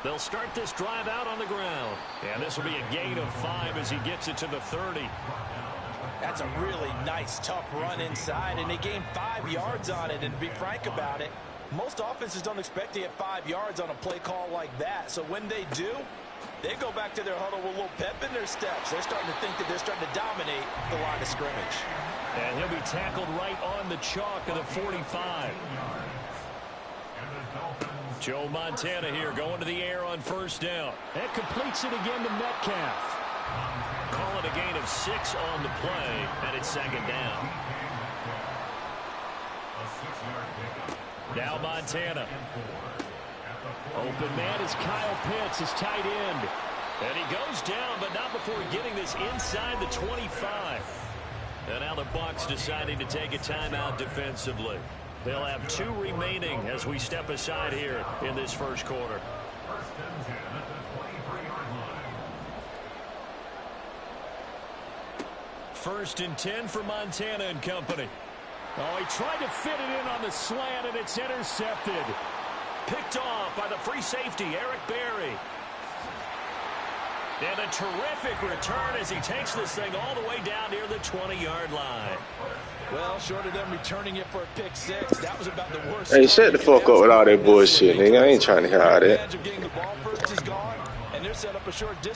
They'll start this drive out on the ground. And this will be a gain of 5 as he gets it to the 30. That's a really nice, tough run inside, and they gained 5 yards on it. And to be frank about it, most offenses don't expect to get 5 yards on a play call like that. So when they do, they go back to their huddle with a little pep in their steps. They're starting to think that they're starting to dominate the line of scrimmage. And he'll be tackled right on the chalk of the 45. Joe Montana here going to the air on first down. That completes it again to Metcalf. Call it a gain of 6 on the play, and it's second down. Now Montana. Open man is Kyle Pitts, his tight end. And he goes down, but not before getting this inside the 25. And now the Bucs deciding to take a timeout defensively. They'll have 2 remaining as we step aside here in this first quarter. First and 10 for Montana and company. Oh, he tried to fit it in on the slant, and it's intercepted. Picked off by the free safety, Eric Berry. And a terrific return as he takes this thing all the way down near the 20-yard line. Well, short of them returning it for a pick 6, that was about the worst. Hey, shut the fuck up with all that bullshit, nigga. I ain't trying to hear all that.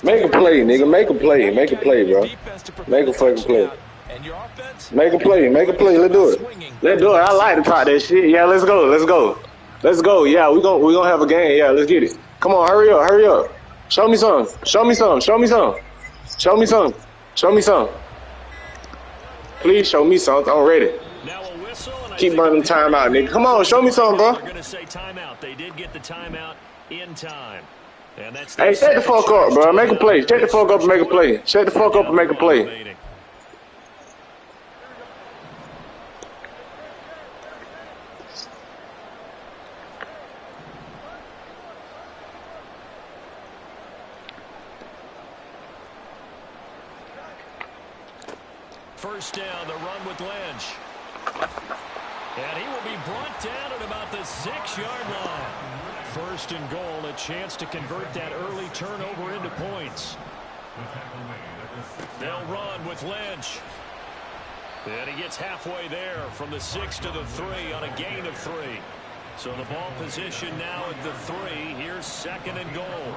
Make a play, nigga. Make a play. Make a play, bro. Make a fucking play. Make a play. Make a play. Let's do it. Let's do it. I like to talk that shit. Yeah, let's go. Let's go. Let's go. Yeah, we gonna have a game. Yeah, let's get it. Come on, hurry up. Hurry up. Show me some. Show me some. Show me some. Show me some. Show me some. Please show me something. I'm ready. Now a whistle, and keep running timeout, nigga. Come on, show me something, bro. They're going to say timeout. They did get the timeout in time. And that's hey, shut the fuck up, bro. Make a play. Shut the fuck up and make a play. Shut the fuck up and make a play. First down, the run with Lynch. And he will be brought down at about the 6-yard line. First and goal, a chance to convert that early turnover into points. They'll run with Lynch. And he gets halfway there from the 6 to the 3 on a gain of 3. So the ball position now at the 3. Here's second and goal.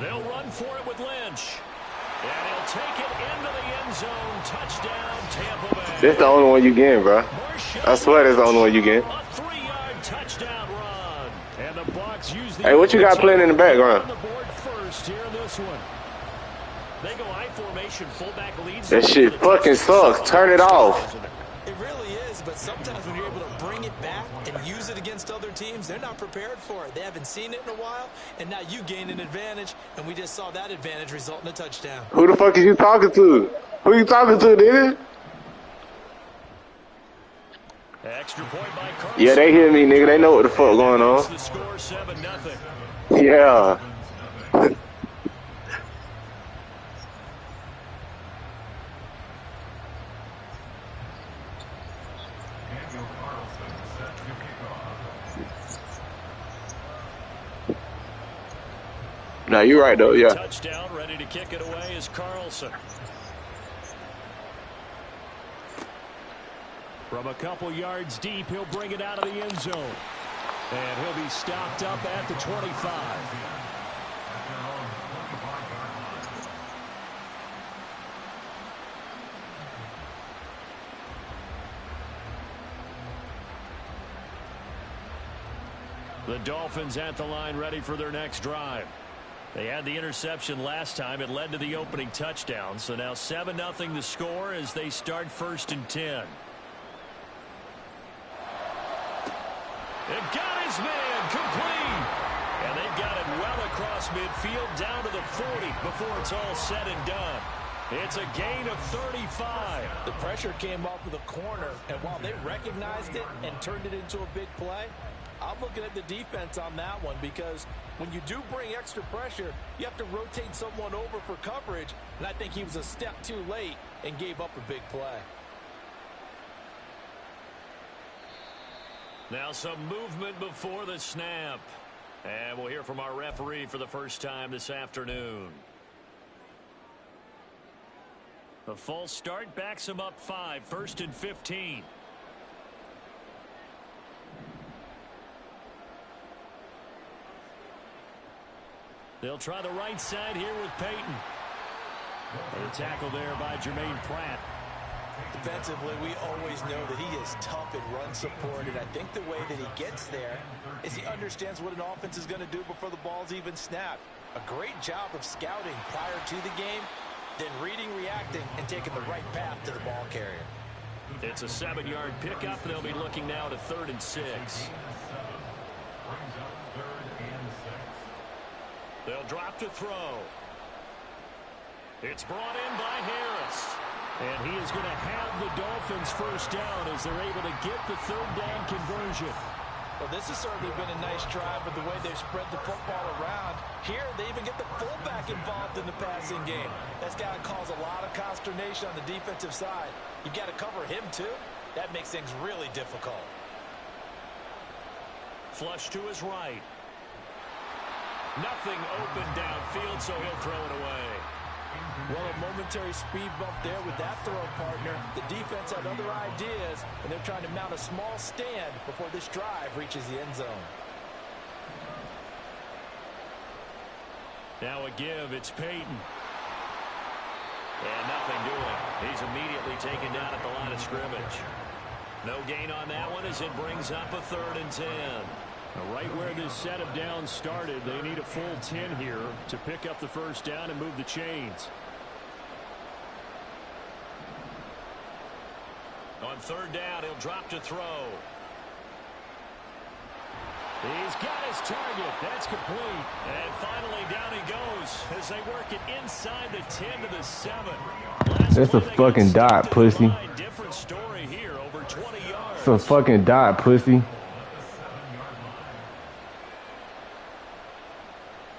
They'll run for it with Lynch. And he'll take it into the end zone. Touchdown, Tampa Bay. That's the only one you getting, bro. I swear that's the only one you getting. A 3-yard touchdown run. And the Bucs use the hey, what you got playing in the background? On the board first here in this one. They go I formation, fullback leads. That shit fucking sucks. Turn it off. It really is, but sometimes when you're able to bring it back and use it against other teams, they're not prepared for it. They haven't seen it in a while, and now you gain an advantage, and we just saw that advantage result in a touchdown. Who the fuck is you talking to? Who you talking to, nigga? Extra point by Carlson. Yeah, they hear me, nigga. They know what the fuck going on. The score 7-0. Yeah. No, you're right, though, yeah. Touchdown, ready to kick it away is Carlson. From a couple yards deep, he'll bring it out of the end zone. And he'll be stopped up at the 25. The Dolphins at the line ready for their next drive. They had the interception last time. It led to the opening touchdown. So now 7-0 the score as they start first and 10. It got his man complete. And they've got it well across midfield down to the 40 before it's all said and done. It's a gain of 35. The pressure came off of the corner, and while they recognized it and turned it into a big play, I'm looking at the defense on that one, because when you do bring extra pressure, you have to rotate someone over for coverage, and I think he was a step too late and gave up a big play. Now some movement before the snap. And we'll hear from our referee for the first time this afternoon. The false start backs him up 5, 1st and 15. They'll try the right side here with Peyton. And a tackle there by Jermaine Pratt. Defensively, we always know that he is tough in run support, and I think the way that he gets there is he understands what an offense is going to do before the ball's even snapped. A great job of scouting prior to the game, then reading, reacting, and taking the right path to the ball carrier. It's a 7-yard pickup. They'll be looking now to 3rd and 6. They'll drop to throw. It's brought in by Harris. And he is going to have the Dolphins first down as they're able to get the 3rd down conversion. Well, this has certainly been a nice drive with the way they've spread the football around. Here, they even get the fullback involved in the passing game. That's got to cause a lot of consternation on the defensive side. You've got to cover him, too. That makes things really difficult. Flush to his right. Nothing open downfield, so he'll throw it away. Well, a momentary speed bump there with that throw partner. The defense had other ideas, and they're trying to mount a small stand before this drive reaches the end zone. Now a give, it's Peyton. And nothing doing. He's immediately taken down at the line of scrimmage. No gain on that one as it brings up a 3rd and 10. Right where this set of downs started, they need a full 10 here to pick up the first down and move the chains. On 3rd down, he'll drop to throw. He's got his target. That's complete. And finally down he goes as they work it inside the 10 to the 7. That's a fucking dot, pussy. Different story here, over 20 yards. It's a fucking dot, pussy.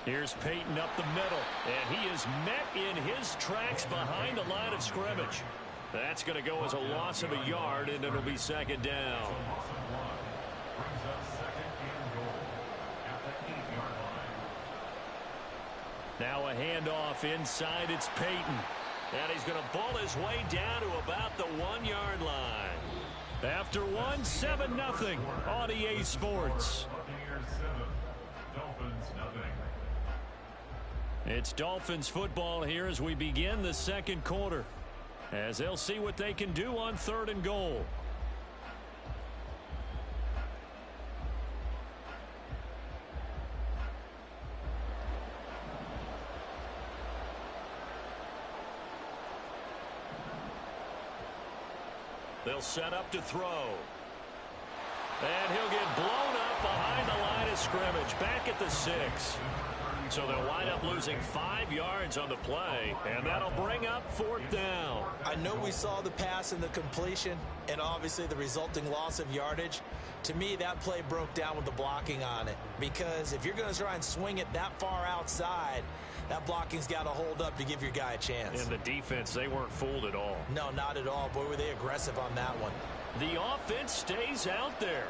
Here's Peyton up the middle, and he is met in his tracks behind the line of scrimmage. That's going to go as a loss of a yard, and it'll be 2nd down. Now a handoff inside, it's Peyton. And he's going to bull his way down to about the 1-yard line. After 7-0 on EA Sports. It's Dolphins football here as we begin the 2nd quarter, as they'll see what they can do on 3rd and goal. They'll set up to throw. And he'll get blown up behind the line of scrimmage, back at the 6. So they'll wind up losing 5 yards on the play, and that'll bring up 4th down. I know we saw the pass and the completion, and obviously the resulting loss of yardage. To me, that play broke down with the blocking on it, because if you're going to try and swing it that far outside, that blocking's got to hold up to give your guy a chance. And the defense, they weren't fooled at all. No, not at all. Boy, were they aggressive on that one. The offense stays out there.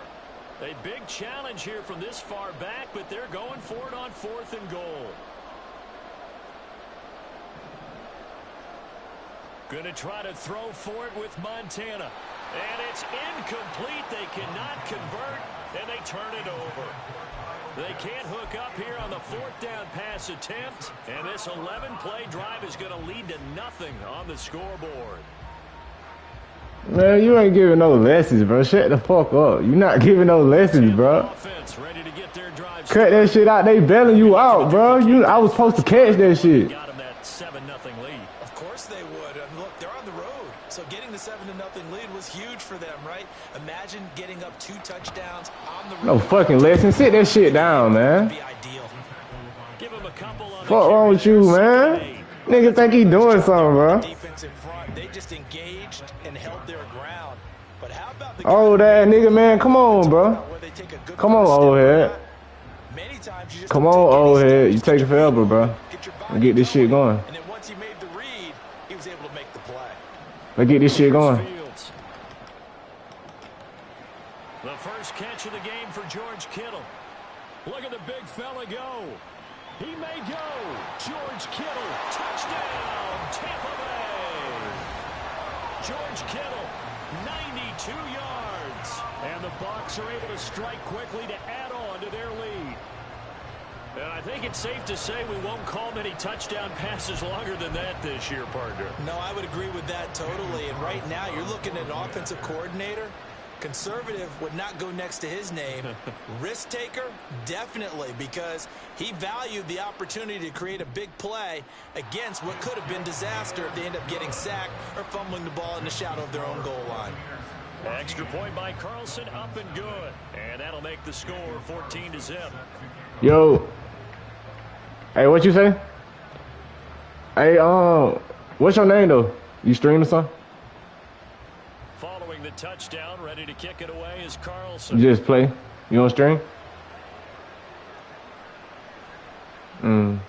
A big challenge here from this far back, but they're going for it on 4th and goal. Going to try to throw for it with Montana. And it's incomplete. They cannot convert, and they turn it over. They can't hook up here on the 4th down pass attempt, and this 11-play drive is going to lead to nothing on the scoreboard. Man, you ain't giving no lessons, bro. Shut the fuck up. You not giving no lessons, bro. Cut that shit out. They bailing you out, bro. I was supposed to catch that shit. Got them that 7-0 lead. Of course they would. I mean, look, they're on the road. So getting the 7-0 lead was huge for them, right? Imagine getting up 2 touchdowns on the road. No fucking lesson. Sit that shit down, man. Be ideal. Give him a couple on Fuck wrong with you, man? Nigga think he doing something, bro. Defense in front, they just engaged and held their ground. But how about the Oh, that nigga, man. Come on, bro. Come on, old head. Come on, old head. You taking forever, bro. Let's get this shit going. And then once he made the read, he was able to make the play. Let's get this shit going. The first catch of the game for George Kittle. Look at the big fella go. He may go. George Kittle, touchdown, Tampa Bay. George Kittle, 92 yards. And the Bucs are able to strike quickly to add on to their lead. And I think it's safe to say we won't call many touchdown passes longer than that this year, partner. No, I would agree with that totally. And right now, you're looking at an offensive coordinator. Conservative would not go next to his name. Risk taker, definitely, because he valued the opportunity to create a big play against what could have been disaster if they end up getting sacked or fumbling the ball in the shadow of their own goal line. Extra point by Carlson, up and good. And that'll make the score 14-0. Yo. Hey, what you say? Hey, what's your name, though? You streaming something? Following the touchdown, ready to kick it away is Carlson. You just play? You don't stream? And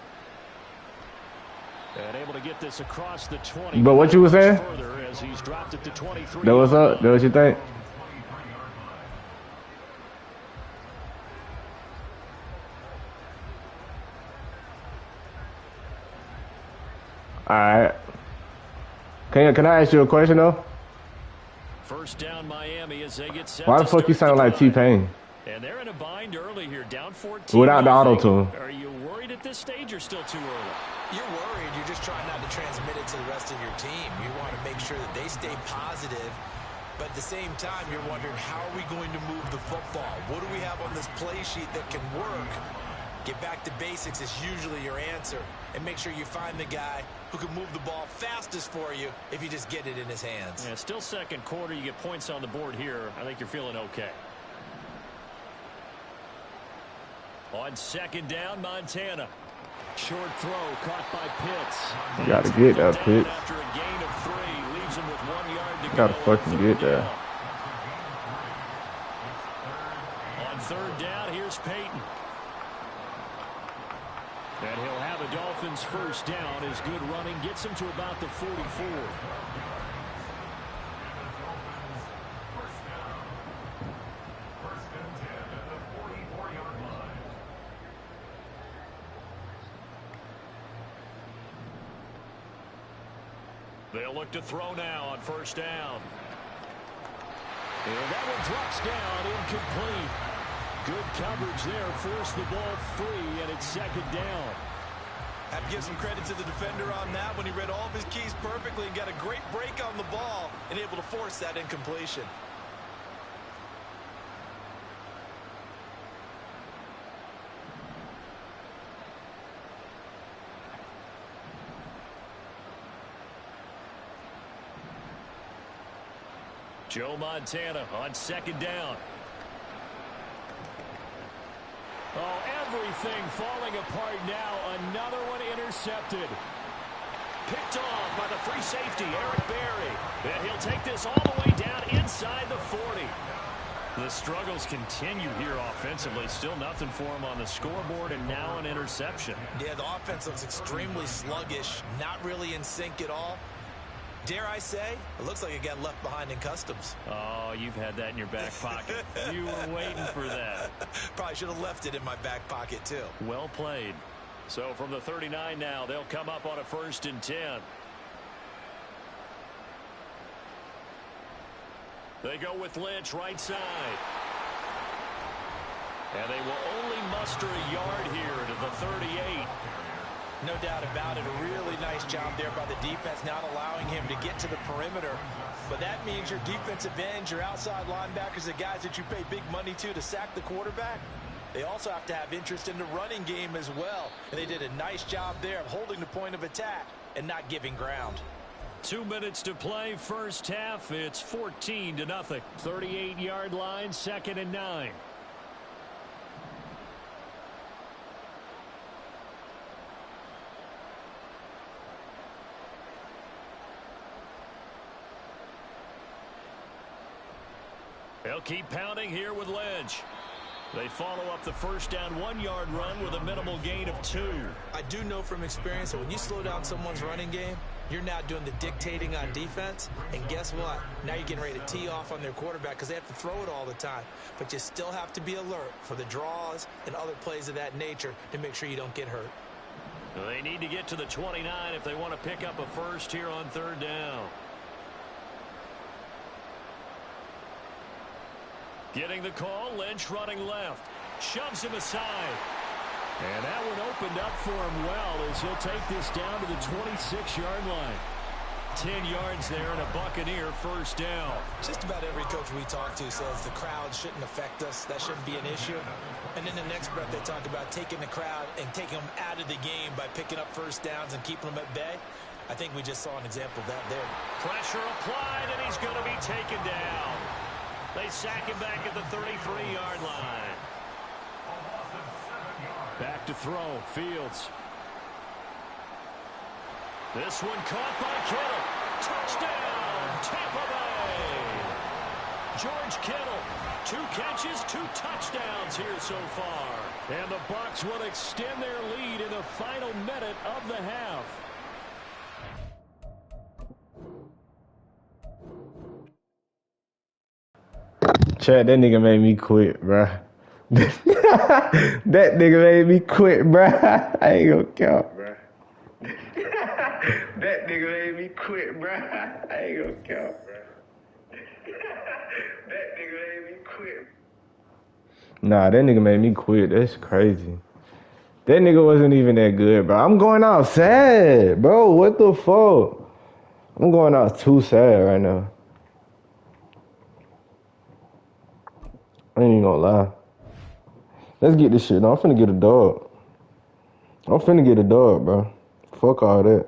able to get this across the 20. But what you was saying? As he's dropped it to 23. That what's up? That what you think? All right. Can I ask you a question though? First down Miami as they get set. Why the fuck you sound like T-Pain? And they're in a bind early here, down 14. Without the auto-tune. Are you worried at this stage or still too early? You're worried. You're just trying not to transmit it to the rest of your team. You want to make sure that they stay positive. But at the same time, you're wondering, how are we going to move the football? What do we have on this play sheet that can work? Get back to basics is usually your answer. And make sure you find the guy who can move the ball fastest for you if you just get it in his hands. Yeah, still second quarter. You get points on the board here. I think you're feeling okay. On second down, Montana. Short throw caught by Pitts. You gotta get that, Pitts. After a gain of 3, leaves him with 1 yard to you gotta fucking get that. On third down, here's Peyton. And he'll have a Dolphins first down. His good running gets him to about the 44. They'll look to throw now on first down. And that one drops down, incomplete. Good coverage there, forced the ball free, and it's second down. Have to give some credit to the defender on that when he read all of his keys perfectly and got a great break on the ball and able to force that incompletion. Joe Montana on second down. Oh, everything falling apart now. Another one intercepted. Picked off by the free safety, Eric Berry. And he'll take this all the way down inside the 40. The struggles continue here offensively. Still nothing for him on the scoreboard, and now an interception. Yeah, the offense looks extremely sluggish, not really in sync at all. Dare I say, it looks like it got left behind in customs. Oh, you've had that in your back pocket. You were waiting for that. Probably should have left it in my back pocket, too. Well played. So from the 39 now, they'll come up on a 1st and 10. They go with Lynch right side. And they will only muster a yard here to the 38. No doubt about it. A really nice job there by the defense, not allowing him to get to the perimeter. But that means your defensive ends, your outside linebackers, the guys that you pay big money to sack the quarterback, they also have to have interest in the running game as well. And they did a nice job there of holding the point of attack and not giving ground. 2 minutes to play, first half. It's 14-0. 38-yard line, 2nd and 9. They'll keep pounding here with Lynch. They follow up the first down 1-yard run with a minimal gain of 2. I do know from experience that when you slow down someone's running game, You're now doing the dictating on defense, and guess what? Now you're getting ready to tee off on their quarterback because they have to throw it all the time. But you still have to be alert for the draws and other plays of that nature to make sure you don't get hurt. Well, they need to get to the 29 if they want to pick up a first here on 3rd down. Getting the call, Lynch running left. Shoves him aside. And that one opened up for him well as he'll take this down to the 26-yard line. 10 yards there and a Buccaneer first down. Just about every coach we talk to says the crowd shouldn't affect us. That shouldn't be an issue. And in the next breath, they talk about taking the crowd and taking them out of the game by picking up first downs and keeping them at bay. I think we just saw an example of that there. Pressure applied, and he's going to be taken down. They sack him back at the 33-yard line. Back to throw, Fields. This one caught by Kittle. Touchdown, Tampa Bay. George Kittle, 2 catches, 2 touchdowns here so far. And the Bucs will extend their lead in the final minute of the half. Chad, that nigga made me quit, bruh. That nigga made me quit, bruh. I ain't gonna count, bruh. That nigga made me quit, bruh. I ain't gonna count, bruh. That nigga made me quit. Nah, that nigga made me quit. That's crazy. That nigga wasn't even that good, bro. I'm going out sad, bro. What the fuck? I'm going out too sad right now. I ain't even gonna lie. Let's get this shit. No, I'm finna get a dog. I'm finna get a dog, bro. Fuck all that.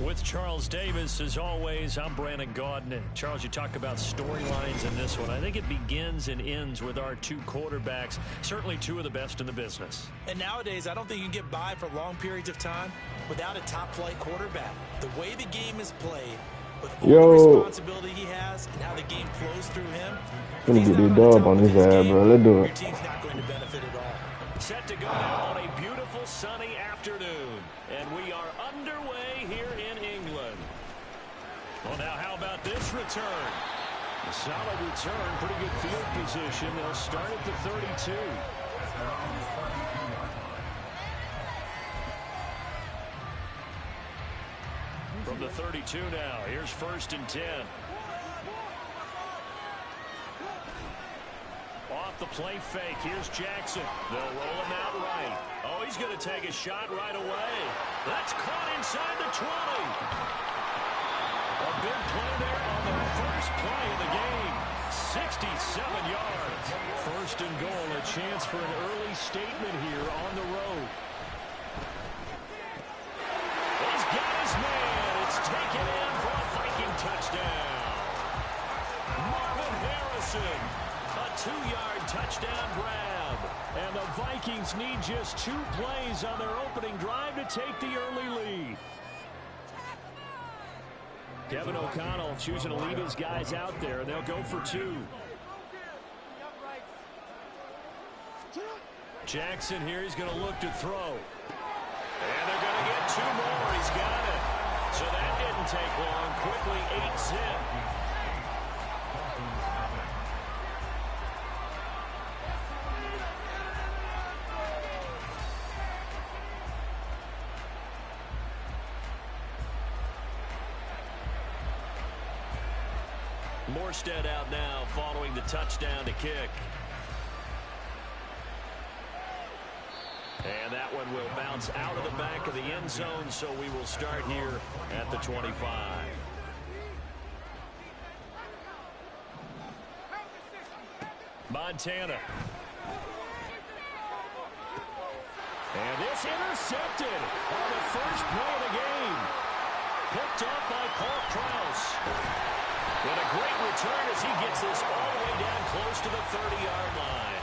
With Charles Davis, as always, I'm Brandon Gaudin. And Charles, you talk about storylines in this one. I think it begins and ends with our 2 quarterbacks, certainly 2 of the best in the business. And nowadays, I don't think you can get by for long periods of time without a top-flight quarterback. The way the game is played, with all the responsibility he has and how the game flows through him, I'm gonna get this dub on his ass, bro. Let's do it. Your team's not going to benefit at all. Set to go now on a beautiful sunny afternoon. And we are underway here in England. Well, now how about this return? A solid return, pretty good field position. They'll start at the 32. From the 32 now, here's 1st and 10. Off the play fake, here's Jackson. They'll roll him out right. Oh, he's going to take a shot right away. That's caught inside the 20. A big play there on the first play of the game. 67 yards. 1st and goal, a chance for an early statement here on the road. He's got his man. It's taken in for a Viking touchdown. Marvin Harrison. A 2-yard touchdown grab. And the Vikings need just 2 plays on their opening drive to take the early lead. Kevin O'Connell choosing to leave his guys out there, and they'll go for 2. Jackson here, he's going to look to throw. And they're going to get 2 more. He's got it. So that didn't take long. Quickly 8-zip. Morstead out now following the touchdown to kick. And that one will bounce out of the back of the end zone, so we will start here at the 25. Montana. And this intercepted on the first play of the game. Picked up by Paul Krause. And a great return as he gets this all the way down close to the 30-yard line.